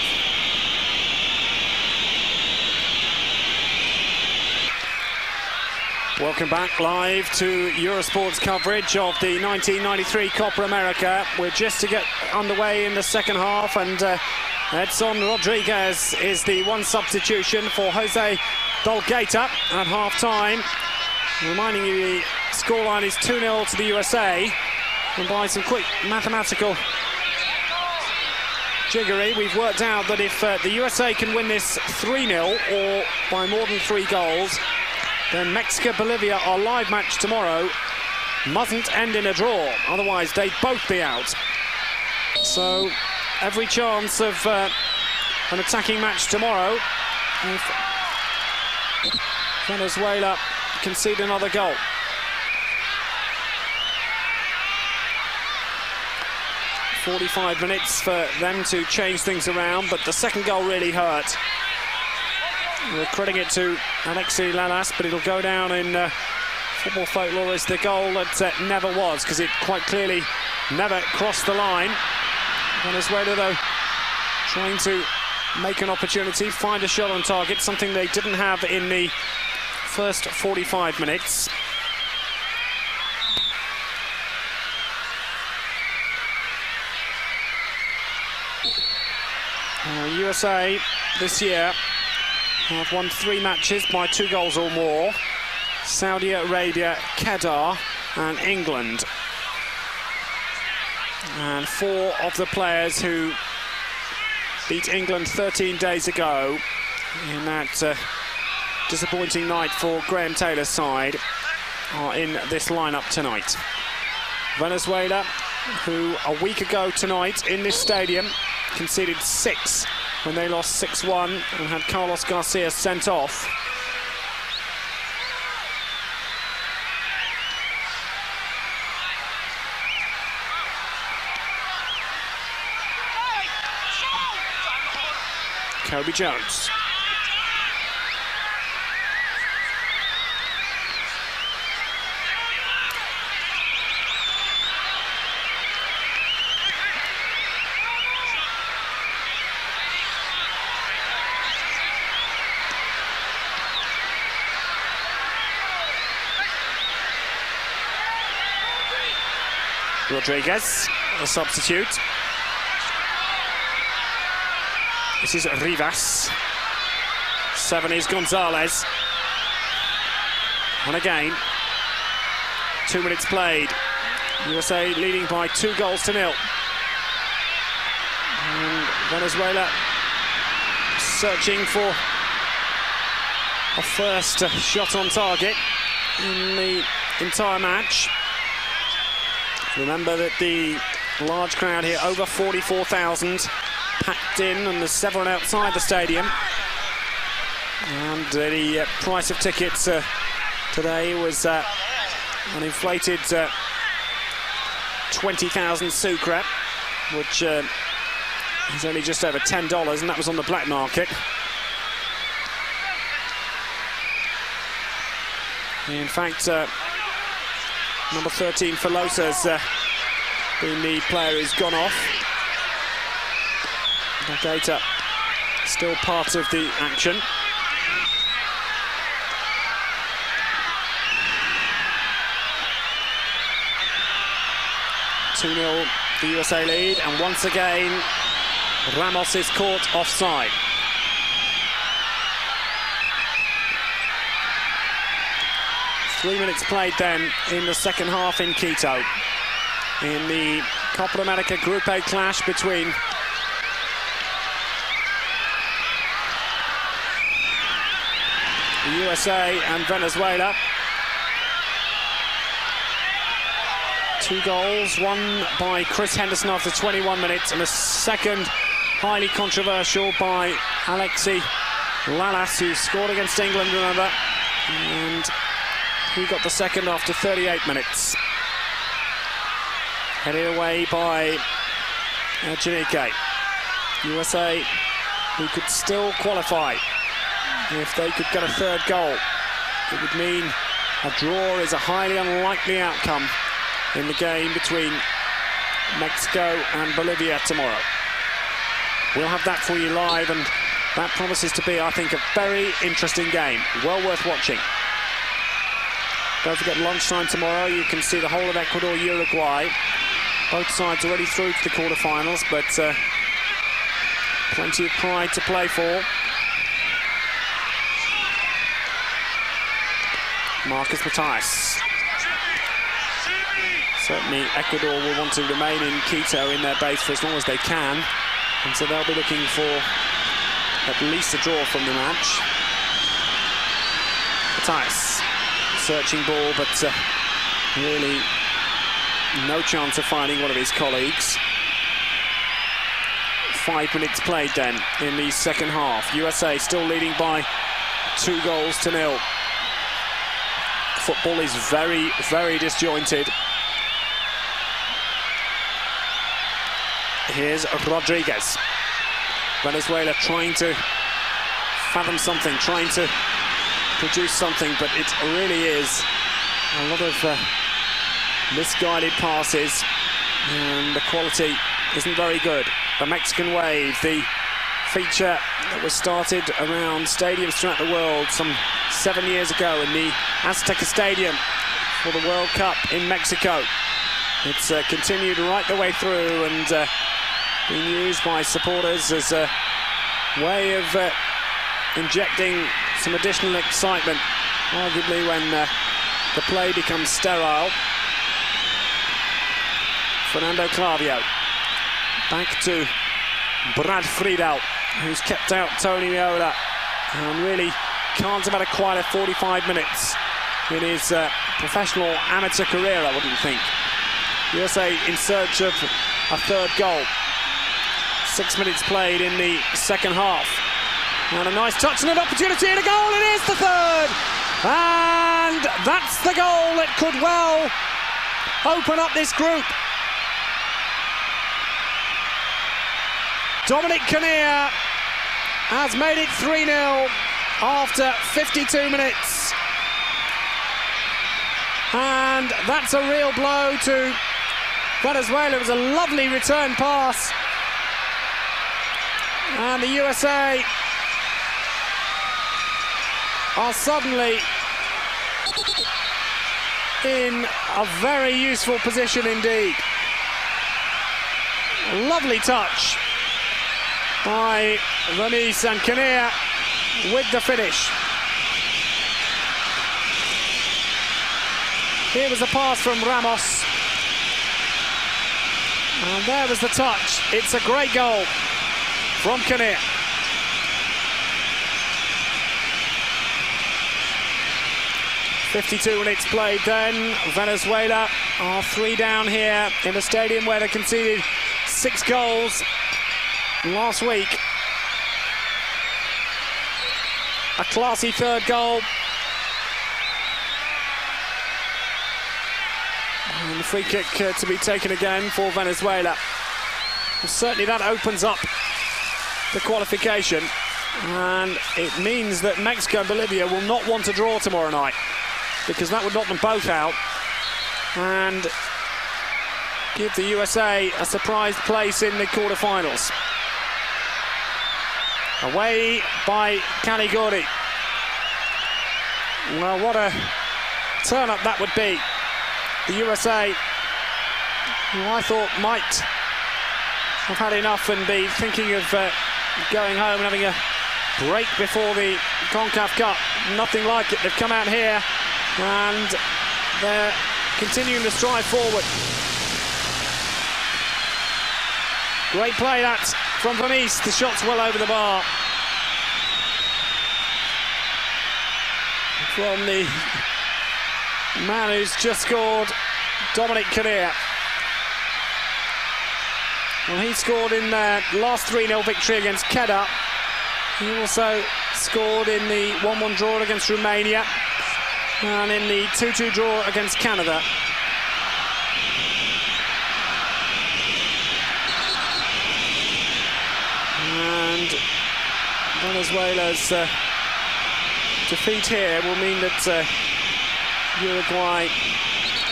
Welcome back live to Eurosport's coverage of the 1993 Copa America. We're just to get underway in the second half, and Edson Rodriguez is the one substitution for Jose Dolgata at half-time. Reminding you the scoreline is 2-0 to the USA. And by some quick mathematical jiggery, we've worked out that if the USA can win this 3-0 or by more than 3 goals, then Mexico-Bolivia, our live match tomorrow, mustn't end in a draw. Otherwise, they'd both be out. So, every chance of an attacking match tomorrow. If Venezuela concede another goal. "45 minutes for them to change things around, but the second goal really hurt. We're crediting it to Alexi Lalas, but it'll go down in football folklore as the goal that never was, because it quite clearly never crossed the line. Venezuela, though, trying to make an opportunity, find a shot on target, something they didn't have in the first 45 minutes. USA this year have won 3 matches by 2 goals or more. Saudi Arabia, Qatar and England. And 4 of the players who beat England 13 days ago in that disappointing night for Graham Taylor's side are in this lineup tonight. Venezuela, who a week ago tonight in this stadium conceded 6 when they lost 6-1 and had Carlos Garcia sent off. Kobe Jones. Rodriguez, a substitute. This is Rivas. 7 is Gonzalez. And again, 2 minutes played. USA leading by 2-0. And Venezuela searching for a first shot on target in the entire match. Remember that the large crowd here, over 44,000, packed in, and there's several outside the stadium. And the price of tickets today was an inflated 20,000 sucre, which is only just over $10, and that was on the black market. In fact, number 13, Filosa's been the player who's gone off. Data still part of the action. (2-0) the USA lead, and once again Ramos is caught offside. Three minutes played then in the second half in Quito, in the Copa America Group A clash between the USA and Venezuela. 2 goals, one by Chris Henderson after 21 minutes, and a second highly controversial by Alexi Lalas, who scored against England, remember, and he got the second after 38 minutes. Headed away by Janique. USA, who could still qualify if they could get a third goal. It would mean a draw is a highly unlikely outcome in the game between Mexico and Bolivia tomorrow. We'll have that for you live, and that promises to be, I think, a very interesting game. Well worth watching. Don't forget, lunchtime tomorrow, you can see the whole of Ecuador, Uruguay. Both sides already through to the quarterfinals, but plenty of pride to play for. Marcus Matthijs. Certainly Ecuador will want to remain in Quito in their base for as long as they can, and so they'll be looking for at least a draw from the match. Matthijs, searching ball, but really no chance of finding one of his colleagues. 5 minutes played then in the second half. USA still leading by 2-0. Football is very, very disjointed. Here's Rodriguez. Venezuela trying to fathom something, trying to produce something, but it really is a lot of misguided passes, and the quality isn't very good. The Mexican Wave, the feature that was started around stadiums throughout the world some 7 years ago in the Azteca Stadium for the World Cup in Mexico. It's continued right the way through, and being used by supporters as a way of injecting some additional excitement, arguably when the play becomes sterile. Fernando Clavio back to Brad Friedel, who's kept out Tony Meola and really can't have had a quieter 45 minutes in his professional amateur career, I wouldn't think. USA in search of a third goal. 6 minutes played in the second half. And a nice touch and an opportunity and a goal. It is the third. And that's the goal that could well open up this group. Dominic Kinnear has made it 3-0 after 52 minutes. And that's a real blow to Venezuela. It was a lovely return pass. And the USA are suddenly in a very useful position indeed. A lovely touch by Venice and Kinnear with the finish. Here was the pass from Ramos. And there was the touch. It's a great goal from Kinnear. .52 minutes played then. Venezuela are 3 down here in a stadium where they conceded 6 goals last week. a classy third goal. And the free kick to be taken again for Venezuela. Well, certainly that opens up the qualification, and it means that Mexico and Bolivia will not want to draw tomorrow night, because that would knock them both out and give the USA a surprise place in the quarterfinals. Away by Caliguri. Well, what a turn-up that would be. The USA, who I thought might have had enough and be thinking of going home and having a break before the CONCACAF Cup. Nothing like it. They've come out here and they're continuing to stride forward. Great play that from Venice. The shot's well over the bar. From the man who's just scored, Dominic Kinnear. Well, he scored in the last 3-0 victory against Kedah. He also scored in the 1-1 draw against Romania and in the 2-2 draw against Canada. And Venezuela's defeat here will mean that Uruguay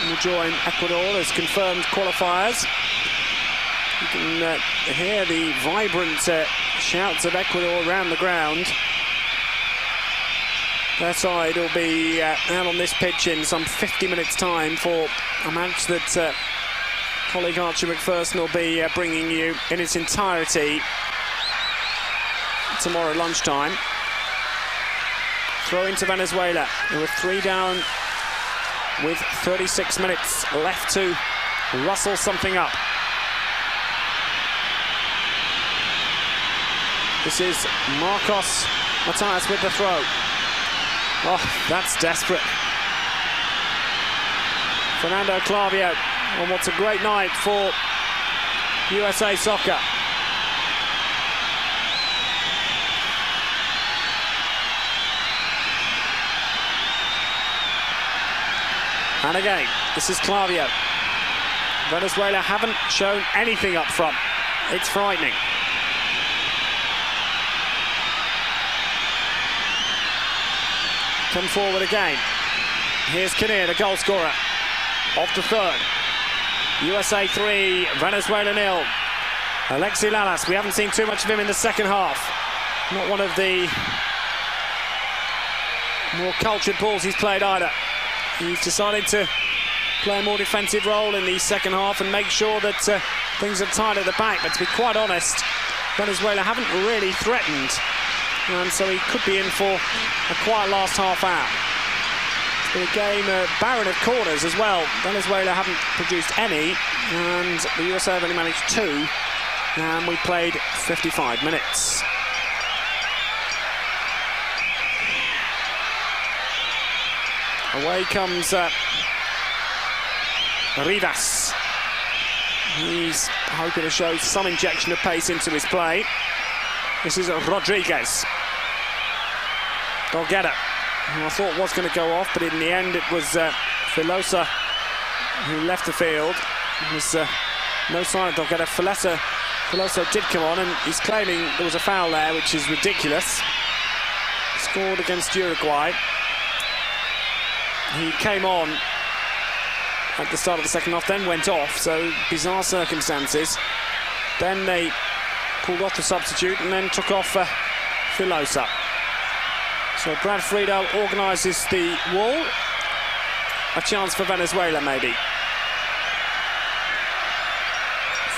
will join Ecuador as confirmed qualifiers. You can hear the vibrant shouts of Ecuador around the ground. Their side will be out on this pitch in some 50 minutes' time for a match that colleague Archie McPherson will be bringing you in its entirety tomorrow lunchtime. Throw into Venezuela, who are 3 down with 36 minutes left to rustle something up. This is Marcos Matias with the throw. Oh, that's desperate. Fernando Clavio on what's a great night for USA Soccer. And again, this is Clavio. Venezuela haven't shown anything up front. It's frightening. Come forward again. Here's Kinnear, the goal scorer. Off the third. USA 3, Venezuela 0. Alexi Lalas, we haven't seen too much of him in the second half. Not one of the more cultured balls he's played either. He's decided to play a more defensive role in the second half and make sure that things are tight at the back. But to be quite honest, Venezuela haven't really threatened, and so he could be in for a quiet last half hour. It's been a game barren of corners as well. Venezuela haven't produced any, and the USA have only managed 2, and we played 55 minutes. Away comes Rivas. He's hoping to show some injection of pace into his play. This is Rodriguez. Dolgetta, who I thought was going to go off, but in the end it was Filosa who left the field. There was no sign of Dolgetta. Filosa did come on, and he's claiming there was a foul there, which is ridiculous. Scored against Uruguay. He came on at the start of the second half, then went off, so bizarre circumstances. Then they pulled off the substitute and then took off Filosa. So Brad Friedel organises the wall. A chance for Venezuela, maybe.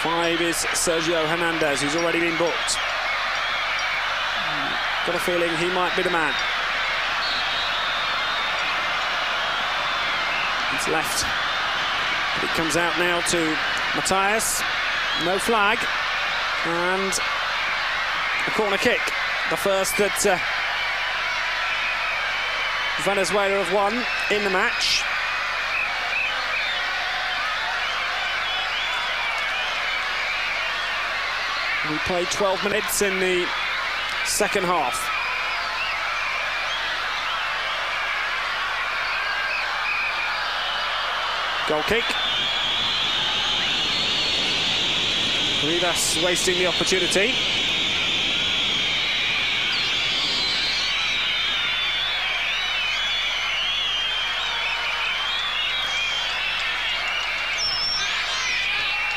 5 is Sergio Hernandez, who's already been booked. Got a feeling he might be the man. It's left. It comes out now to Matias. No flag. And a corner kick. The first that Venezuela have won in the match. We played 12 minutes in the second half. Goal kick. Rivas wasting the opportunity.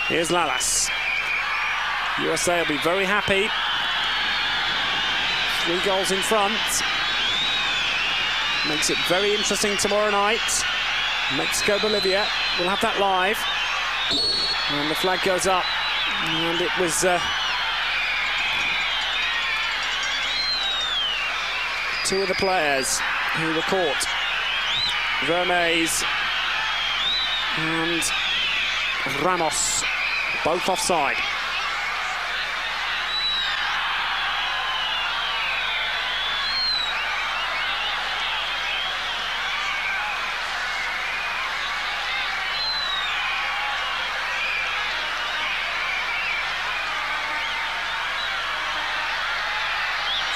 Here's Lalas. USA will be very happy. 3 goals in front. Makes it very interesting tomorrow night. Mexico, Bolivia. We'll have that live. And the flag goes up. And it was two of the players who were caught. Vermes and Ramos, both offside.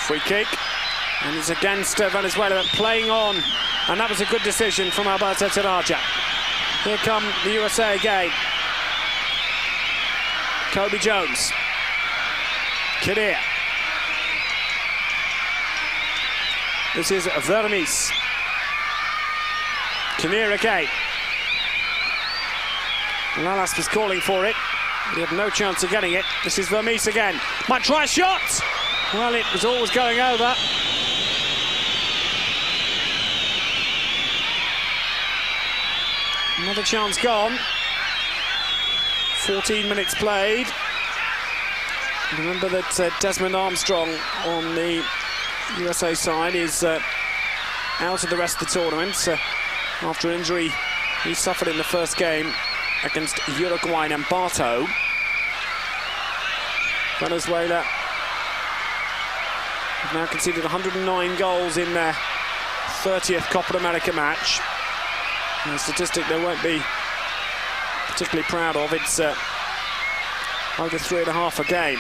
Free kick, and it's against Venezuela, playing on, and that was a good decision from Alberto Taraja. Here come the USA again. Kobe Jones. Kinnear. This is Vermes. Kinnear again. Lalas was calling for it. He had no chance of getting it. This is Vermes again. Might try a shot! Well, it was always going over. Another chance gone. 14 minutes played. Remember that Desmond Armstrong on the USA side is out of the rest of the tournament after an injury he suffered in the first game against Uruguay and Barto. Venezuela have now conceded 109 goals in their 30th Copa America match. And a statistic they won't be particularly proud of. It's over 3.5 a game.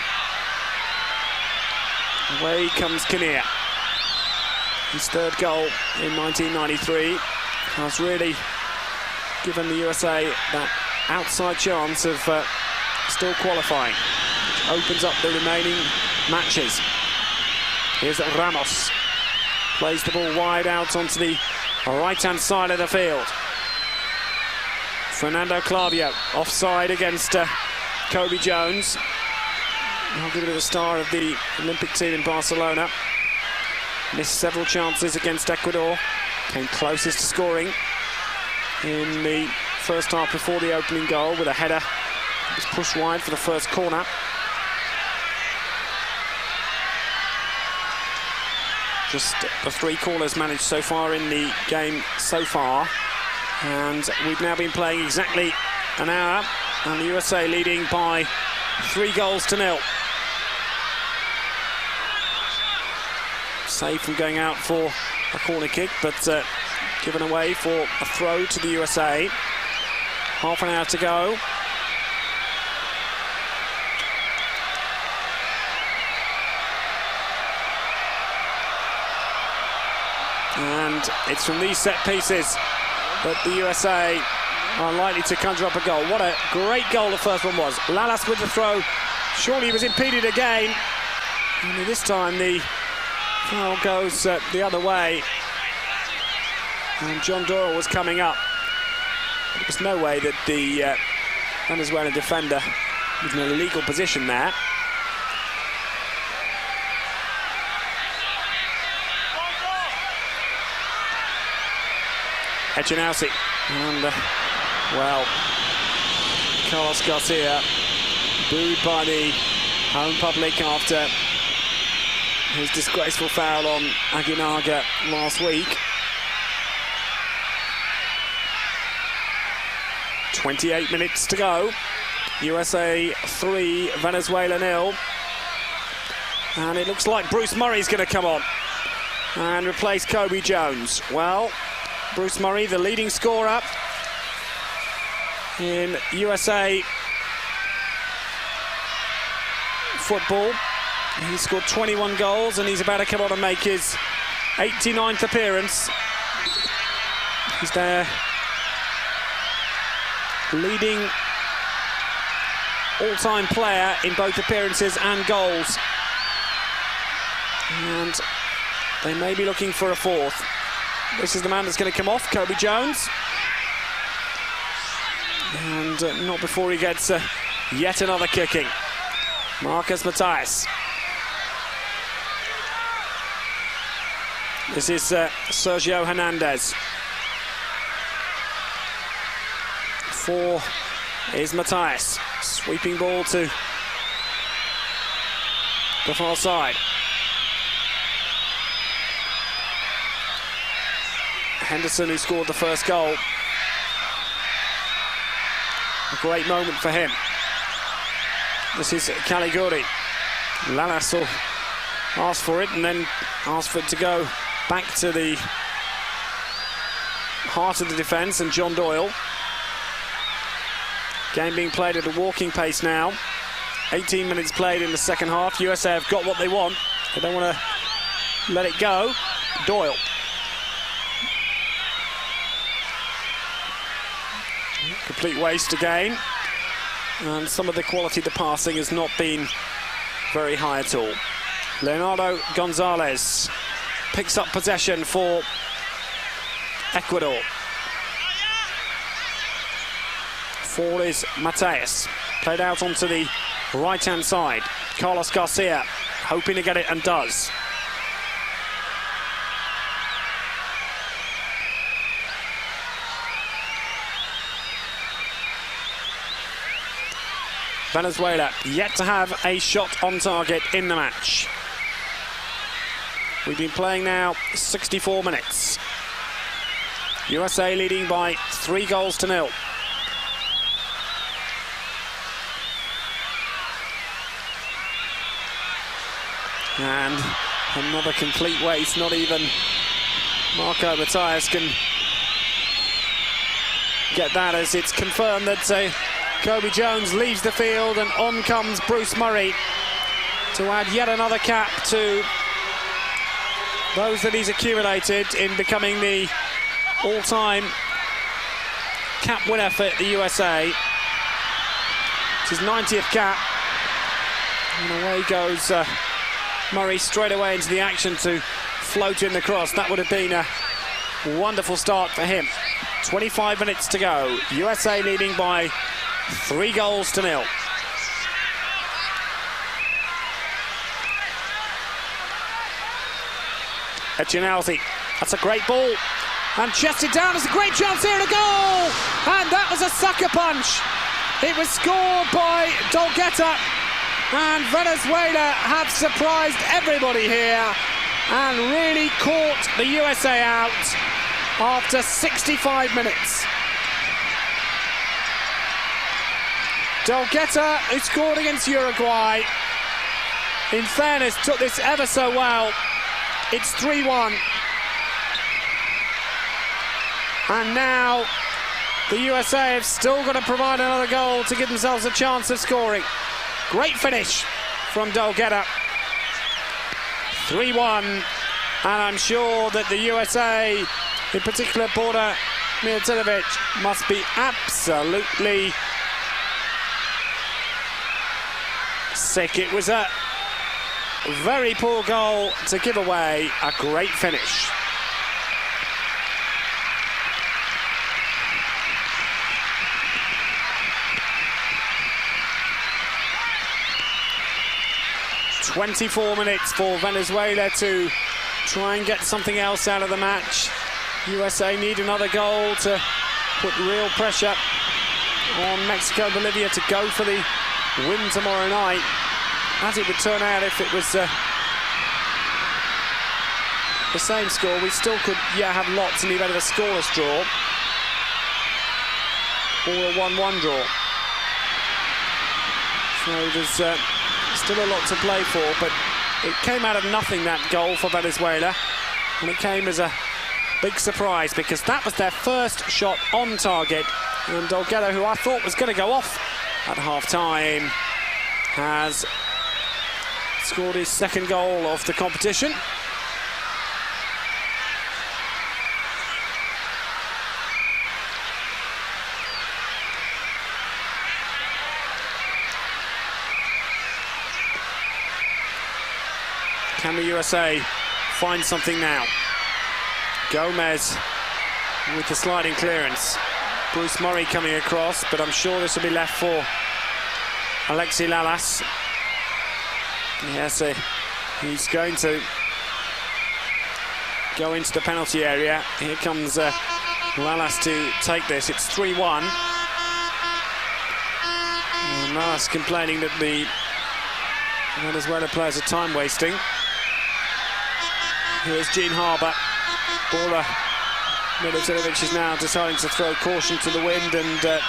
Away comes Kinnear. His 3rd goal in 1993 has really given the USA that outside chance of still qualifying, which opens up the remaining matches. Here's Ramos. Plays the ball wide out onto the right-hand side of the field. Fernando Clavio offside against Kobe Jones. Arguably the star of the Olympic team in Barcelona. Missed several chances against Ecuador. Came closest to scoring in the first half before the opening goal with a header. It was pushed wide for the first corner. Just the 3 corners managed so far in the game so far. And we've now been playing exactly an hour, and the USA leading by 3-0. Saved from going out for a corner kick, but given away for a throw to the USA. Half an hour to go. And it's from these set pieces that the USA are likely to conjure up a goal. What a great goal the first one was. Lalas with the throw. Surely he was impeded again. Only this time the foul goes the other way. And John Doyle was coming up. There was no way that the Venezuelan defender was in an illegal position there. Echinausi, and well, Carlos Garcia booed by the home public after his disgraceful foul on Aguinaga last week. 28 minutes to go. USA 3, Venezuela 0. And it looks like Bruce Murray's going to come on and replace Kobe Jones. Well, Bruce Murray, the leading scorer in USA football. He scored 21 goals and he's about to come on and make his 89th appearance. He's there leading all-time player in both appearances and goals. And they may be looking for a fourth. This is the man that's going to come off, Coby Jones. And not before he gets yet another kicking. Marcus Matthias. This is Sergio Hernandez. 4 is Matthias. Sweeping ball to the far side. Henderson, who scored the first goal. A great moment for him. This is Caliguri. Lalas will ask for it and then ask for it to go back to the heart of the defence, and John Doyle. Game being played at a walking pace now. 18 minutes played in the second half. USA have got what they want. They don't want to let it go. Doyle. Complete waste again. And some of the quality of the passing has not been very high at all. Leonardo Gonzalez picks up possession for Ecuador. 4 is Matthias. Played out onto the right-hand side. Carlos Garcia hoping to get it and does. Venezuela yet to have a shot on target in the match. We've been playing now 64 minutes. USA leading by 3-0. And another complete waste. Not even Marco Matthias can get that, as it's confirmed that Coby Jones leaves the field, and on comes Bruce Murray to add yet another cap to those that he's accumulated in becoming the all-time cap winner for the USA. It's his 90th cap. And away goes Murray straight away into the action to float in the cross. That would have been a wonderful start for him. 25 minutes to go. USA leading by 3-0. Echinalzi, that's a great ball, and chested down. There's a great chance here, and a goal, and that was a sucker punch. It was scored by Dolgetta, and Venezuela have surprised everybody here and really caught the USA out after 65 minutes. Dolgetta, who scored against Uruguay, in fairness, took this ever so well. It's 3-1. And now the USA have still got to provide another goal to give themselves a chance of scoring. Great finish from Dolgetta. 3-1. And I'm sure that the USA, in particular Borna Mijatovic, must be absolutely sick. It was a very poor goal to give away a great finish. "24 minutes for Venezuela to try and get something else out of the match. USA need another goal to put real pressure on Mexico and Bolivia to go for the win tomorrow night. As it would turn out, if it was the same score, we still could have lots and either a scoreless draw or a 1-1 draw. So there's still a lot to play for, but it came out of nothing, that goal for Venezuela, and it came as a big surprise because that was their first shot on target, and Dolgetta, who I thought was going to go off at half-time, has scored his second goal of the competition. Can the USA find something now? Gomez with the sliding clearance. Bruce Murray coming across, but I'm sure this will be left for Alexi Lalas. Yes, he's going to go into the penalty area. Here comes Lalas to take this. It's 3-1. Lalas complaining that the Venezuela players are time wasting. Here's Gene Harbour. Bora Milutinovic is now deciding to throw caution to the wind and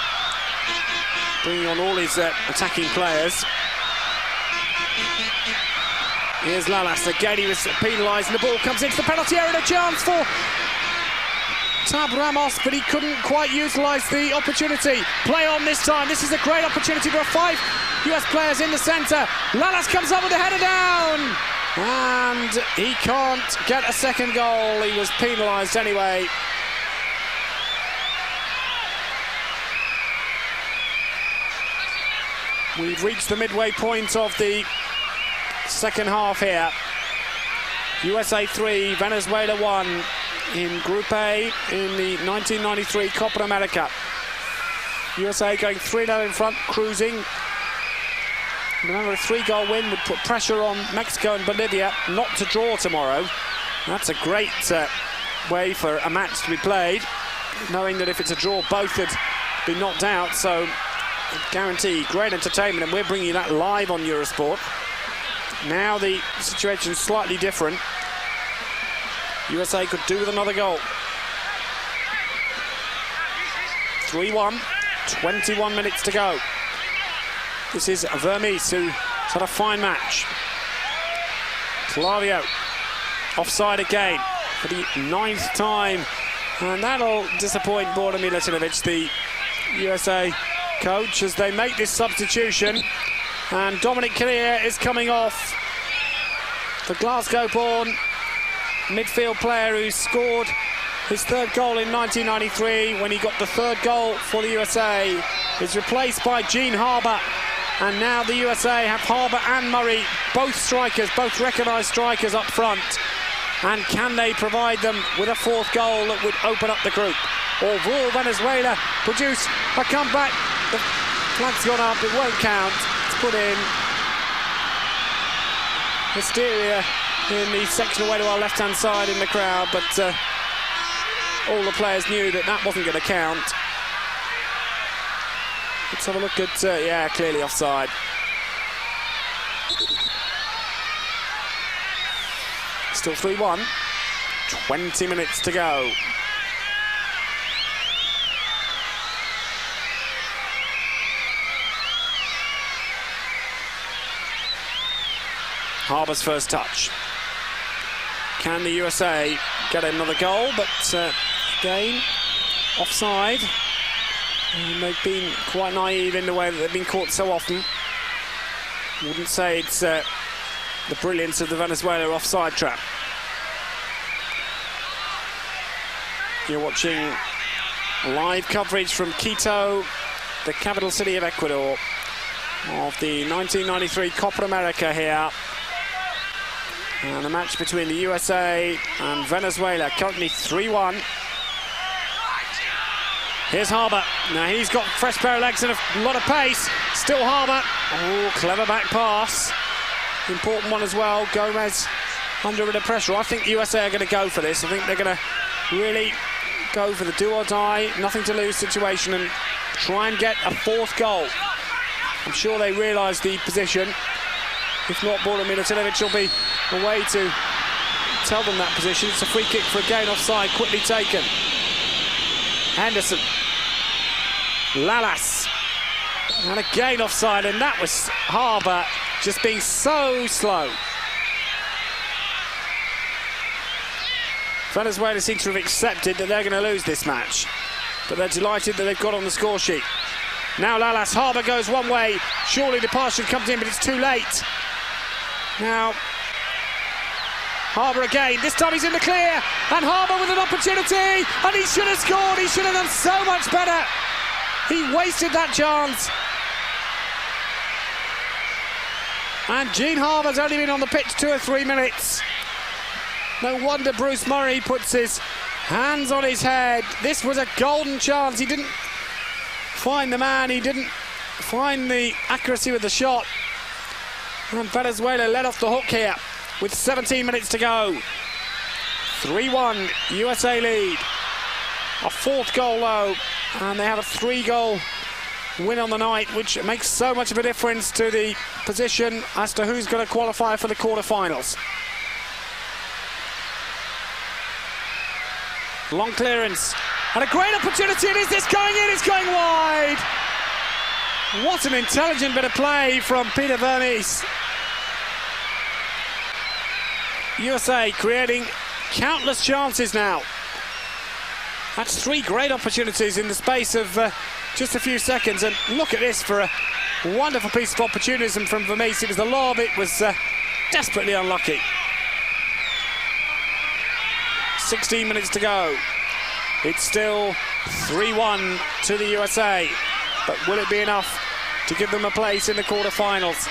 bringing on all his attacking players. Here's Lalas. Again, he was penalised, and the ball comes into the penalty area. A chance for Tab Ramos, but he couldn't quite utilise the opportunity. Play on this time. This is a great opportunity. There are 5 US players in the centre. Lalas comes up with the header down, and he can't get a second goal. He was penalised anyway. We've reached the midway point of the second half here. USA 3, Venezuela 1 in Group A in the 1993 Copa America. USA going 3-0 in front, cruising. Remember, a 3-goal win would put pressure on Mexico and Bolivia not to draw tomorrow. That's a great way for a match to be played, knowing that if it's a draw, both would be knocked out. So, guarantee great entertainment, and we're bringing you that live on Eurosport. Now the situation's slightly different. USA could do with another goal. 3-1, 21 minutes to go. This is Vermes, who's had a fine match. Flavio, offside again for the 9th time. And that'll disappoint Bora Milutinovic, the USA coach, as they make this substitution. And Dominic Clear is coming off. The Glasgow-born midfield player who scored his 3rd goal in 1993 when he got the 3rd goal for the USA is replaced by Gene Harbour. And now the USA have Harbour and Murray, both strikers, both recognised strikers up front. And can they provide them with a 4th goal that would open up the group? Or will Venezuela produce a comeback? The flag's gone up, it won't count. It's put in. Hysteria in the section away to our left-hand side in the crowd, but all the players knew that that wasn't going to count. Let's have a look at, yeah, clearly offside. Still 3-1, 20 minutes to go. Harbour's first touch. Can the USA get another goal? But again, offside. And they've been quite naive in the way that they've been caught so often. Wouldn't say it's the brilliance of the Venezuela offside trap. You're watching live coverage from Quito, the capital city of Ecuador, of the 1993 Copa America here. And a match between the USA and Venezuela, currently 3-1. Here's Harbour. Now he's got a fresh pair of legs and a lot of pace. Still Harbour. Oh, clever back pass. Important one as well. Gomez under a bit of pressure. I think the USA are going to go for this. I think they're going to really go for the do-or-die, nothing to lose situation and try and get a 4th goal. I'm sure they realise the position. If not, Bora Milutinovic will be a way to tell them that position. It's a free kick for a gain offside, quickly taken. Henderson. Lalas. And again offside, and that was Harbour just being so slow. Venezuela seem to have accepted that they're going to lose this match, but they're delighted that they've got on the score sheet. Now Lalas, Harbour goes one way. Surely the pass should come to him, but it's too late. Now, Harbour again. This time he's in the clear, and Harbour with an opportunity, and he should have scored. He should have done so much better. He wasted that chance. And Gene Harber's only been on the pitch 2 or 3 minutes. No wonder Bruce Murray puts his hands on his head. This was a golden chance. He didn't find the man. He didn't find the accuracy with the shot. And Venezuela let off the hook here with 17 minutes to go. 3-1 USA lead. A 4th goal though, and they have a 3-goal win on the night, which makes so much of a difference to the position as to who's going to qualify for the quarterfinals. Long clearance and a great opportunity. And is this going in? It's going wide. What an intelligent bit of play from Peter Vermes. USA creating countless chances now. That's 3 great opportunities in the space of just a few seconds. And look at this for a wonderful piece of opportunism from Vermes. It was the lob. It was desperately unlucky. 16 minutes to go. It's still 3-1 to the USA. But will it be enough to give them a place in the quarterfinals?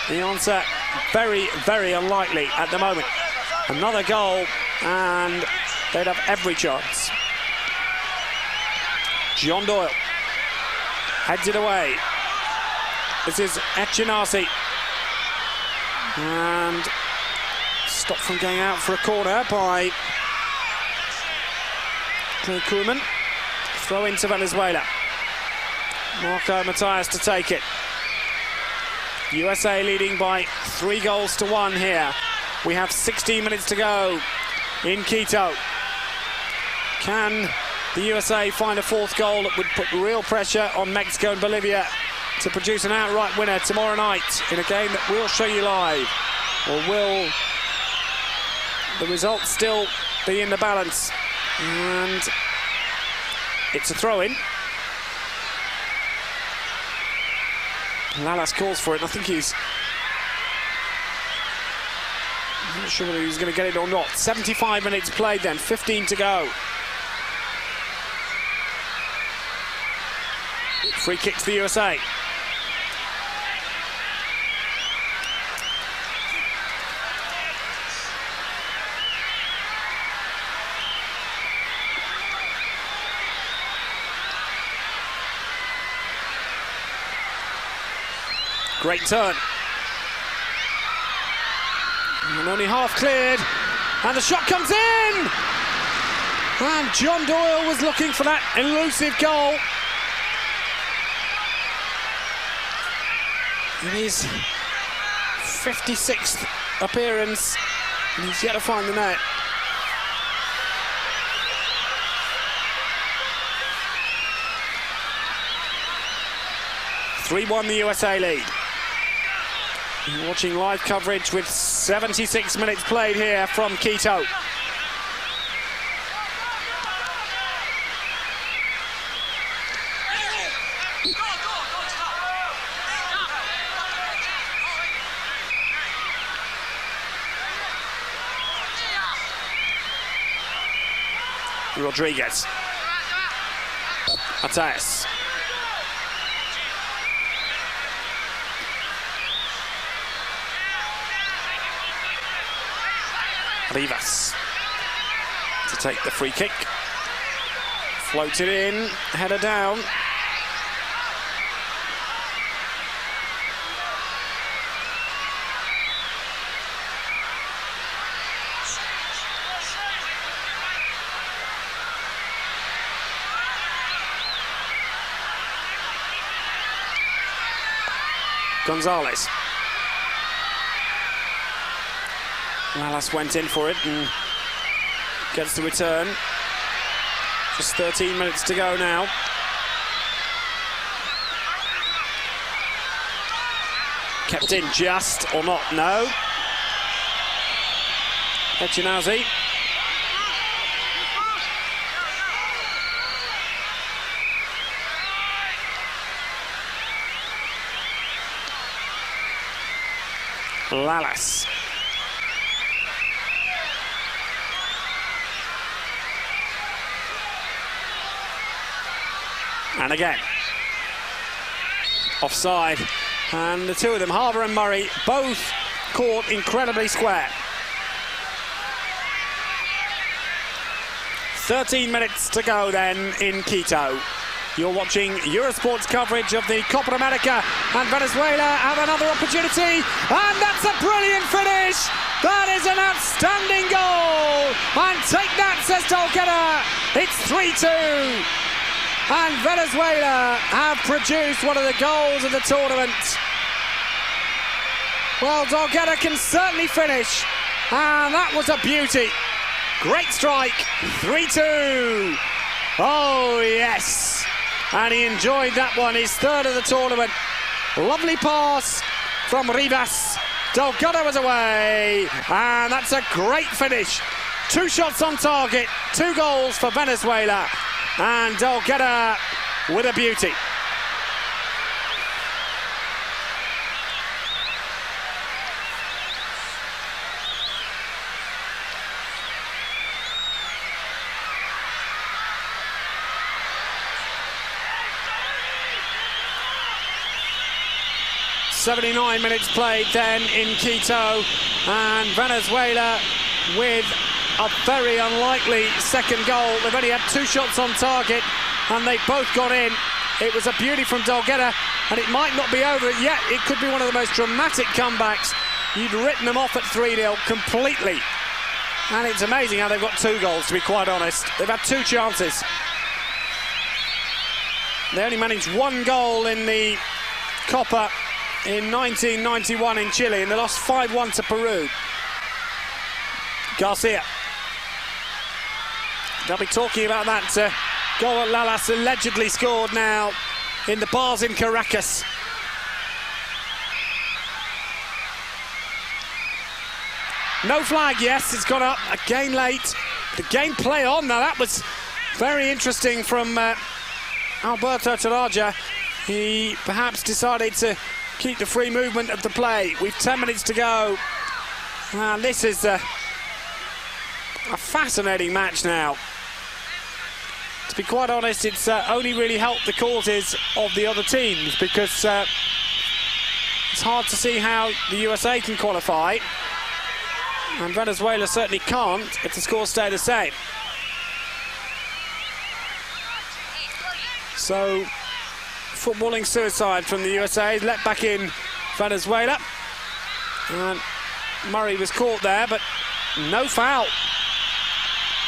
The answer, very, very unlikely at the moment. Another goal, and they'd have every chance. John Doyle heads it away. This is Echinasi. And stopped from going out for a corner by Clay Koeman. Throw into Venezuela. Marco Matias to take it. USA leading by 3-1 here. We have 16 minutes to go in Quito. Can the USA find a 4th goal that would put real pressure on Mexico and Bolivia to produce an outright winner tomorrow night in a game that we'll show you live? Or will the result still be in the balance? And it's a throw-in. Lalas calls for it. I think he's... I'm not sure whether he's going to get it or not. 75 minutes played then, 15 to go. Free kick to the USA. Great turn. And only half cleared. And the shot comes in! And John Doyle was looking for that elusive goal. In his 56th appearance, and he's yet to find the net. (3-1) the USA lead. You're watching live coverage with 76 minutes played here from Quito. Rodriguez. Matias. Rivas to take the free kick. Floated in, header down. Gonzalez. Lalas went in for it and gets the return. Just 13 minutes to go now. Kept in just or not? No. Echinasi. Lalas. And again, offside And the two of them, Harbour and Murray, both caught incredibly square. 13 minutes to go then in Quito. You're watching Eurosport's coverage of the Copa America, and Venezuela have another opportunity, and that's a brilliant finish. That is an outstanding goal, and take that, says Dolgetta. It's 3-2, and Venezuela have produced one of the goals of the tournament. Well, Dolgetta can certainly finish, and that was a beauty. Great strike, 3-2. Oh yes. And he enjoyed that one, his third of the tournament. Lovely pass from Rivas. Dolgetta was away, and that's a great finish. 2 shots on target, 2 goals for Venezuela, and Dolgetta with a beauty. .79 minutes played then in Quito, and Venezuela with a very unlikely second goal. They've only had 2 shots on target, and they both got in. It was a beauty from Dolgetta, and it might not be over yet. It could be one of the most dramatic comebacks. You'd written them off at 3-0 completely. And it's amazing how they've got 2 goals, to be quite honest. They've had 2 chances. They only managed 1 goal in the Copa in 1991 in Chile, and they lost 5-1 to Peru. Garcia. They'll be talking about that goal that Lalas allegedly scored now in the bars in Caracas. No flag, yes, it's gone up again late. The game play on now. That was very interesting from Alberto Taraja. He perhaps decided to keep the free movement of the play. We've 10 minutes to go. And this is a fascinating match now. To be quite honest, it's only really helped the causes of the other teams, because it's hard to see how the USA can qualify. And Venezuela certainly can't if the scores stay the same. So, footballing suicide from the USA, let back in Venezuela. And Murray was caught there, but no foul.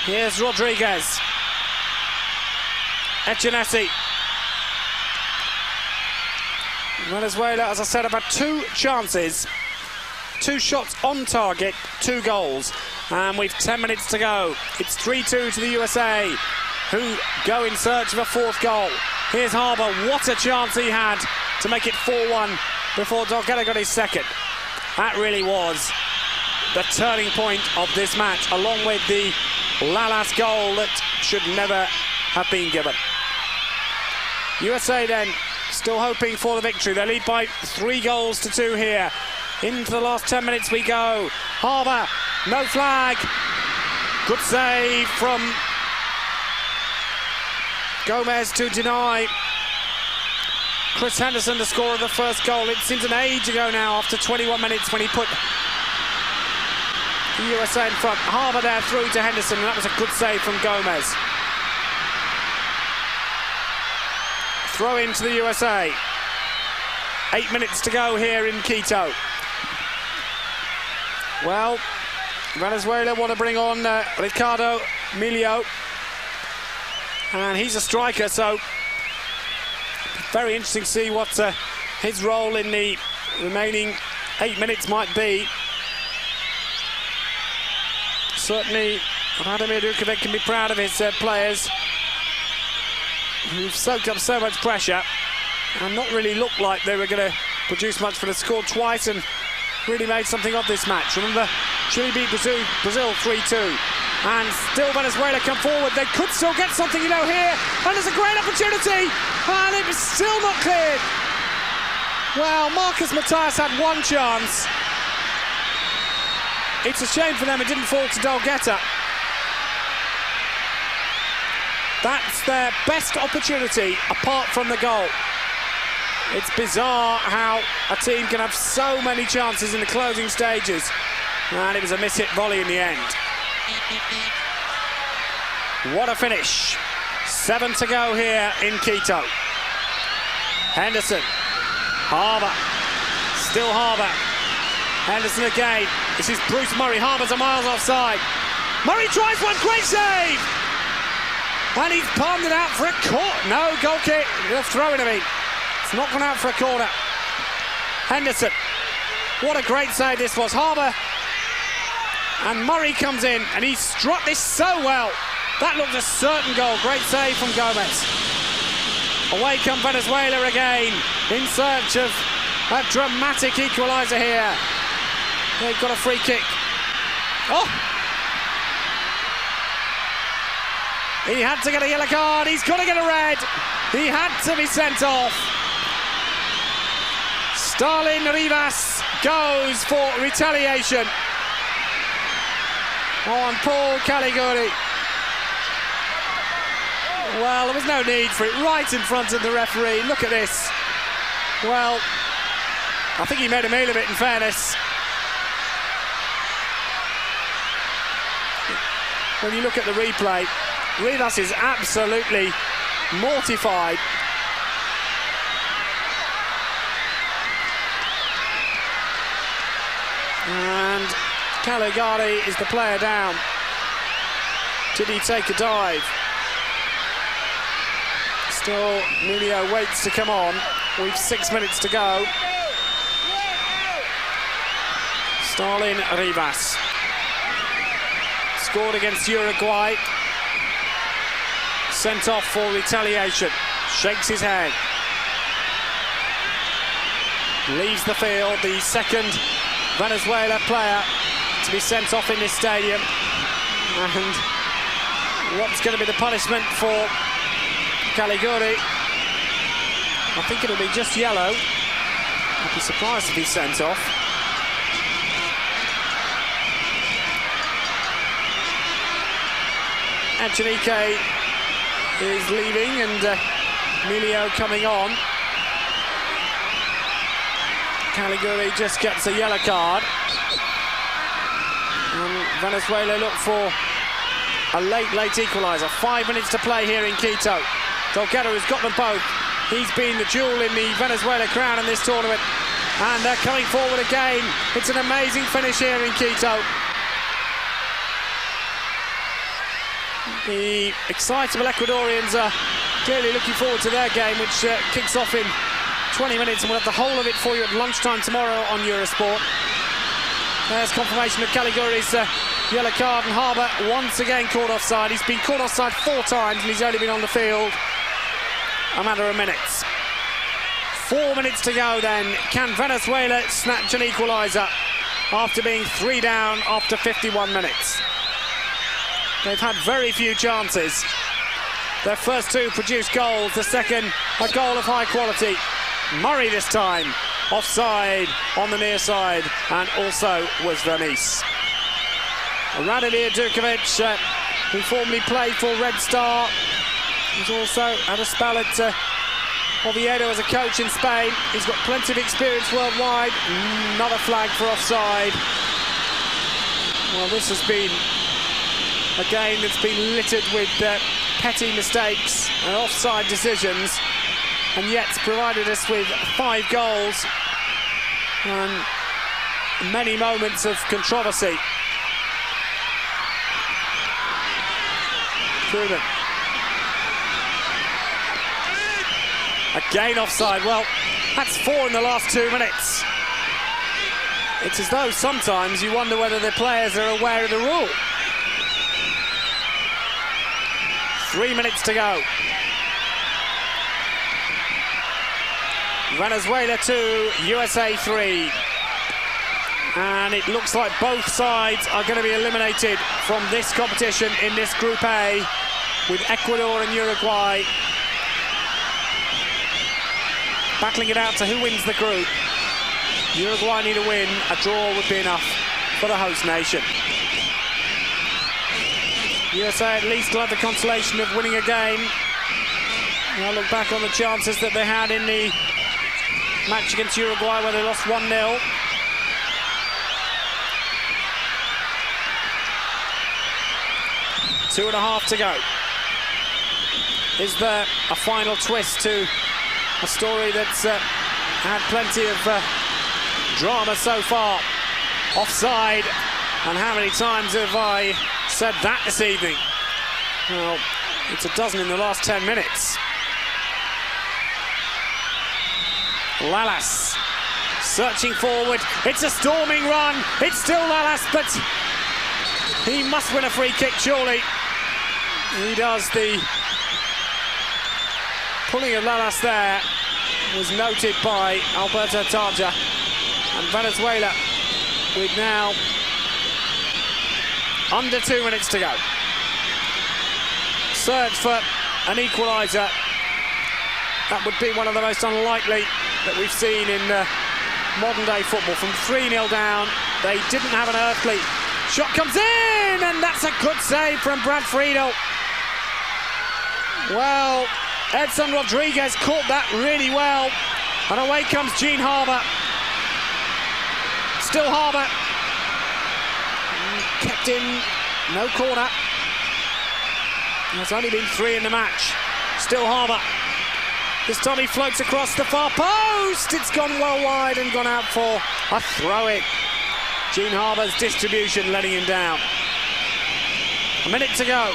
Here's Rodriguez. Echanesi. Venezuela, as I said, have had 2 chances. 2 shots on target, 2 goals. And we've 10 minutes to go. It's 3-2 to the USA, who go in search of a 4th goal. Here's Harbour. What a chance he had to make it 4-1 before Dolgetta got his second. That really was the turning point of this match, along with the Lalas goal that should never have been given. USA then still hoping for the victory. They lead by 3-2 here. Into the last 10 minutes we go. Harbour, no flag. Good save from Gomez to deny Chris Henderson the score of the first goal. It seems an age ago now, after 21 minutes, when he put the USA in front. Harbour there through to Henderson, and that was a good save from Gomez. Throw in to the USA. 8 minutes to go here in Quito. Well, Venezuela want to bring on Ricardo Milio, and he's a striker, so very interesting to see what his role in the remaining 8 minutes might be. Certainly, Vladimir Dukovic can be proud of his players, who've soaked up so much pressure and not really looked like they were going to produce much, but have scored twice and really made something of this match. Remember, Chile beat Brazil 3-2. And still Venezuela come forward. They could still get something, here. And there's a great opportunity. And it was still not cleared. Well, Marcus Matthias had 1 chance. It's a shame for them it didn't fall to Dolgetta. That's their best opportunity apart from the goal. It's bizarre how a team can have so many chances in the closing stages. And it was a miss-hit volley in the end. What a finish. 7 to go here in Quito. Henderson. Harbour. Still Harbour. Henderson again. This is Bruce Murray. Harbour's a miles offside. Murray tries one. Great save! And he's palmed it out for a corner. No, goal kick. They're throwing him in. It's not gone out for a corner. Henderson. What a great save this was. Harbour. And Murray comes in and he struck this so well. That looked a certain goal. Great save from Gomez. Away come Venezuela again in search of a dramatic equaliser here. They've got a free kick. Oh! He had to get a yellow card. He's got to get a red. He had to be sent off. Stalin Rivas goes for retaliation on Paul Caliguri. Well, there was no need for it. Right in front of the referee. Look at this. Well, I think he made a meal of it, in fairness. When you look at the replay, Rivas is absolutely mortified. And Caligari is the player down. Did he take a dive? Still, Emilio waits to come on. We've 6 minutes to go. Stalin Rivas. Scored against Uruguay. Sent off for retaliation. Shakes his head. Leaves the field. The second Venezuela player to be sent off in this stadium. And what's going to be the punishment for Caliguri? I think it'll be just yellow. I'd be surprised if he's sent off. Echenique is leaving and Emilio coming on. Caliguri just gets a yellow card. And Venezuela look for a late equaliser. 5 minutes to play here in Quito. Delgado has got them both. He's been the jewel in the Venezuela crown in this tournament. And they're coming forward again. It's an amazing finish here in Quito. The excitable Ecuadorians are clearly looking forward to their game, which kicks off in 20 minutes, and we'll have the whole of it for you at lunchtime tomorrow on Eurosport. There's confirmation of Caliguri's yellow card, and Harbour once again caught offside. He's been caught offside 4 times, and he's only been on the field a matter of minutes. 4 minutes to go then. Can Venezuela snatch an equaliser after being 3 down after 51 minutes? They've had very few chances. Their first 2 produced goals, the second a goal of high quality. Murray this time, offside on the near side, and also was Vermes. Radomir Durkovic, who formerly played for Red Star, he's also had a spell at Oviedo as a coach in Spain. He's got plenty of experience worldwide. Another flag for offside. Well, this has been a game that's been littered with petty mistakes and offside decisions, and yet provided us with 5 goals and many moments of controversy. Truman. Again offside. Well, that's 4 in the last 2 minutes. It's as though sometimes you wonder whether the players are aware of the rule. 3 minutes to go. Venezuela 2, USA 3. And it looks like both sides are going to be eliminated from this competition in this Group A, with Ecuador and Uruguay battling it out to who wins the group. Uruguay need a win. A draw would be enough for the host nation. USA at least will have the consolation of winning a game. I'll look back on the chances that they had in the match against Uruguay where they lost 1-0. Two and a half to go. Is there a final twist to a story that's had plenty of drama so far? Offside, and how many times have I said that this evening? Well, it's a dozen in the last 10 minutes. Lalas searching forward. It's a storming run. It's still Lalas, but he must win a free kick, surely. He does. The pulling of Lalas there was noted by Alberto Tarja. And Venezuela with now under 2 minutes to go. Search for an equaliser. That would be one of the most unlikely that we've seen in modern day football. From 3-0 down, they didn't have an earthly. Shot comes in, and that's a good save from Brad Friedel. Well, Edson Rodriguez caught that really well, and away comes Gene Harbour. Still Harbour. Kept in, no corner. There's only been 3 in the match. Still Harbour. This time he floats across the far post. It's gone well wide and gone out for a throw-in. Gene Harbour's distribution letting him down. A minute to go.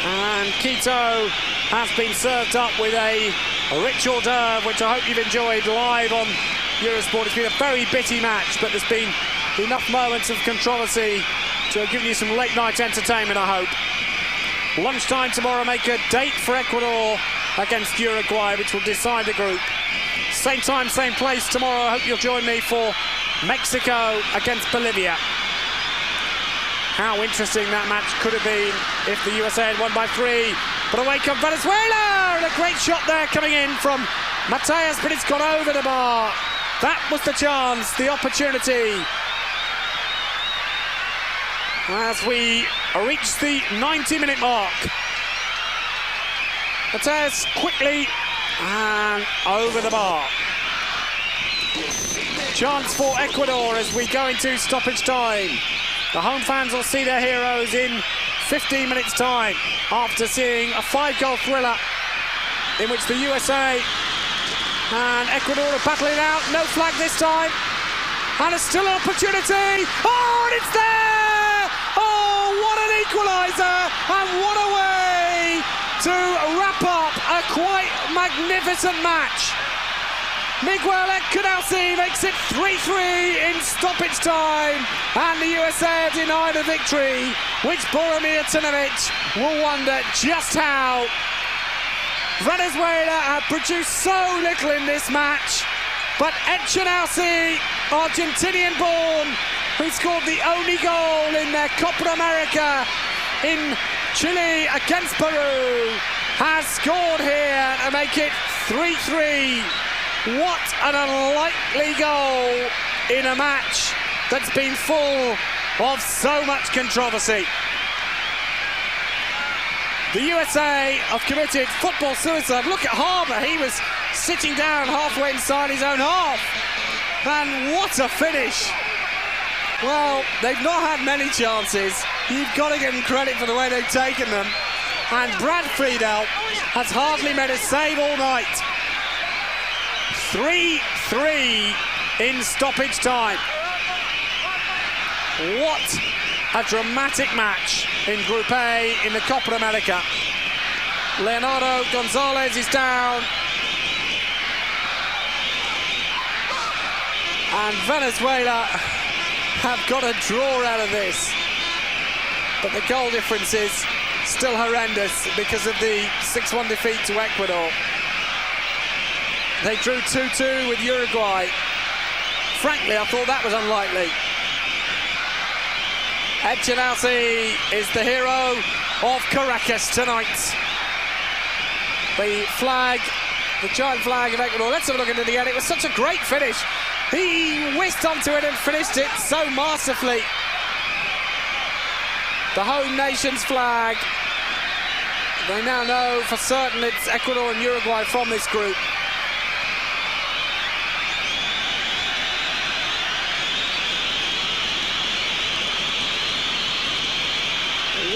And Quito has been served up with a rich hors d'oeuvre, which I hope you've enjoyed live on Eurosport. It's been a very bitty match, but there's been enough moments of controversy to have given you some late-night entertainment, I hope. Lunchtime tomorrow, make a date for Ecuador against Uruguay, which will decide the group. Same time, same place tomorrow. I hope you'll join me for Mexico against Bolivia. How interesting that match could have been if the USA had won by 3. But away comes Venezuela! And a great shot there coming in from Mateus, but it's gone over the bar. That was the chance, the opportunity. As we reach the 90-minute mark. Mateus quickly and over the bar. Chance for Ecuador as we go into stoppage time. The home fans will see their heroes in 15 minutes' time after seeing a 5-goal thriller in which the USA and Ecuador are battling out. No flag this time. And it's still an opportunity. Oh, and it's there! Oh, what an equaliser! And what a way to wrap up a quite magnificent match. Miguel Canalsi makes it 3-3 in stoppage time, and the USA are denied a victory, which Boromir Tinovic will wonder just how. Venezuela have produced so little in this match, but Canalsi, Argentinian-born, who scored the only goal in their Copa America in Chile against Peru, has scored here to make it 3-3. What an unlikely goal in a match that's been full of so much controversy. The USA have committed football suicide. Look at Harbour, he was sitting down halfway inside his own half. And what a finish. Well, they've not had many chances. You've got to give them credit for the way they've taken them. And Brad Friedel has hardly made a save all night. 3-3 in stoppage time. What a dramatic match in Group A in the Copa America. Leonardo Gonzalez is down. And Venezuela have got a draw out of this. But the goal difference is still horrendous because of the 6-1 defeat to Ecuador. They drew 2-2 with Uruguay. Frankly, I thought that was unlikely. Canalsi is the hero of Caracas tonight. The flag, the giant flag of Ecuador. Let's have a look at it again. It was such a great finish. He whisked onto it and finished it so masterfully. The home nation's flag. They now know for certain it's Ecuador and Uruguay from this group.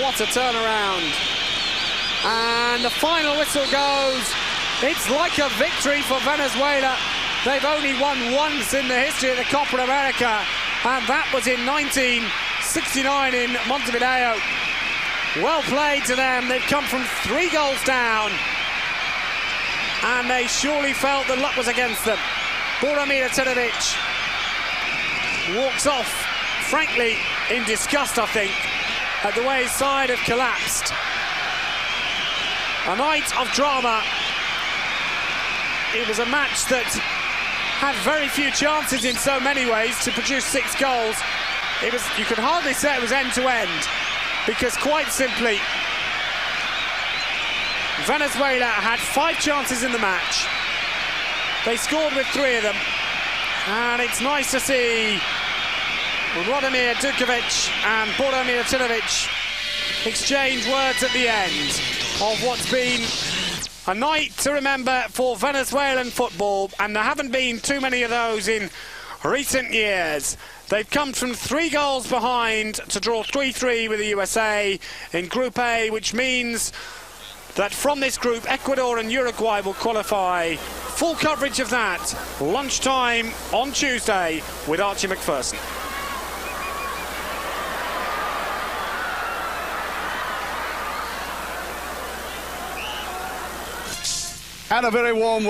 What a turnaround. And the final whistle goes. It's like a victory for Venezuela. They've only won once in the history of the Copa America, and that was in 1969 in Montevideo. Well played to them. They've come from 3 goals down, and they surely felt the luck was against them. Vinotinto walks off, frankly, in disgust, I think, at the way his side have collapsed. A night of drama. It was a match that had very few chances in so many ways to produce 6 goals. You could hardly say it was end-to-end, because quite simply, Venezuela had 5 chances in the match. They scored with 3 of them, and it's nice to see Radomir Dukovic and Vinotinto exchange words at the end of what's been a night to remember for Venezuelan football, and there haven't been too many of those in recent years. They've come from 3 goals behind to draw 3-3 with the USA in Group A, which means that from this group, Ecuador and Uruguay will qualify. Full coverage of that, lunchtime on Tuesday with Archie McPherson. And a very warm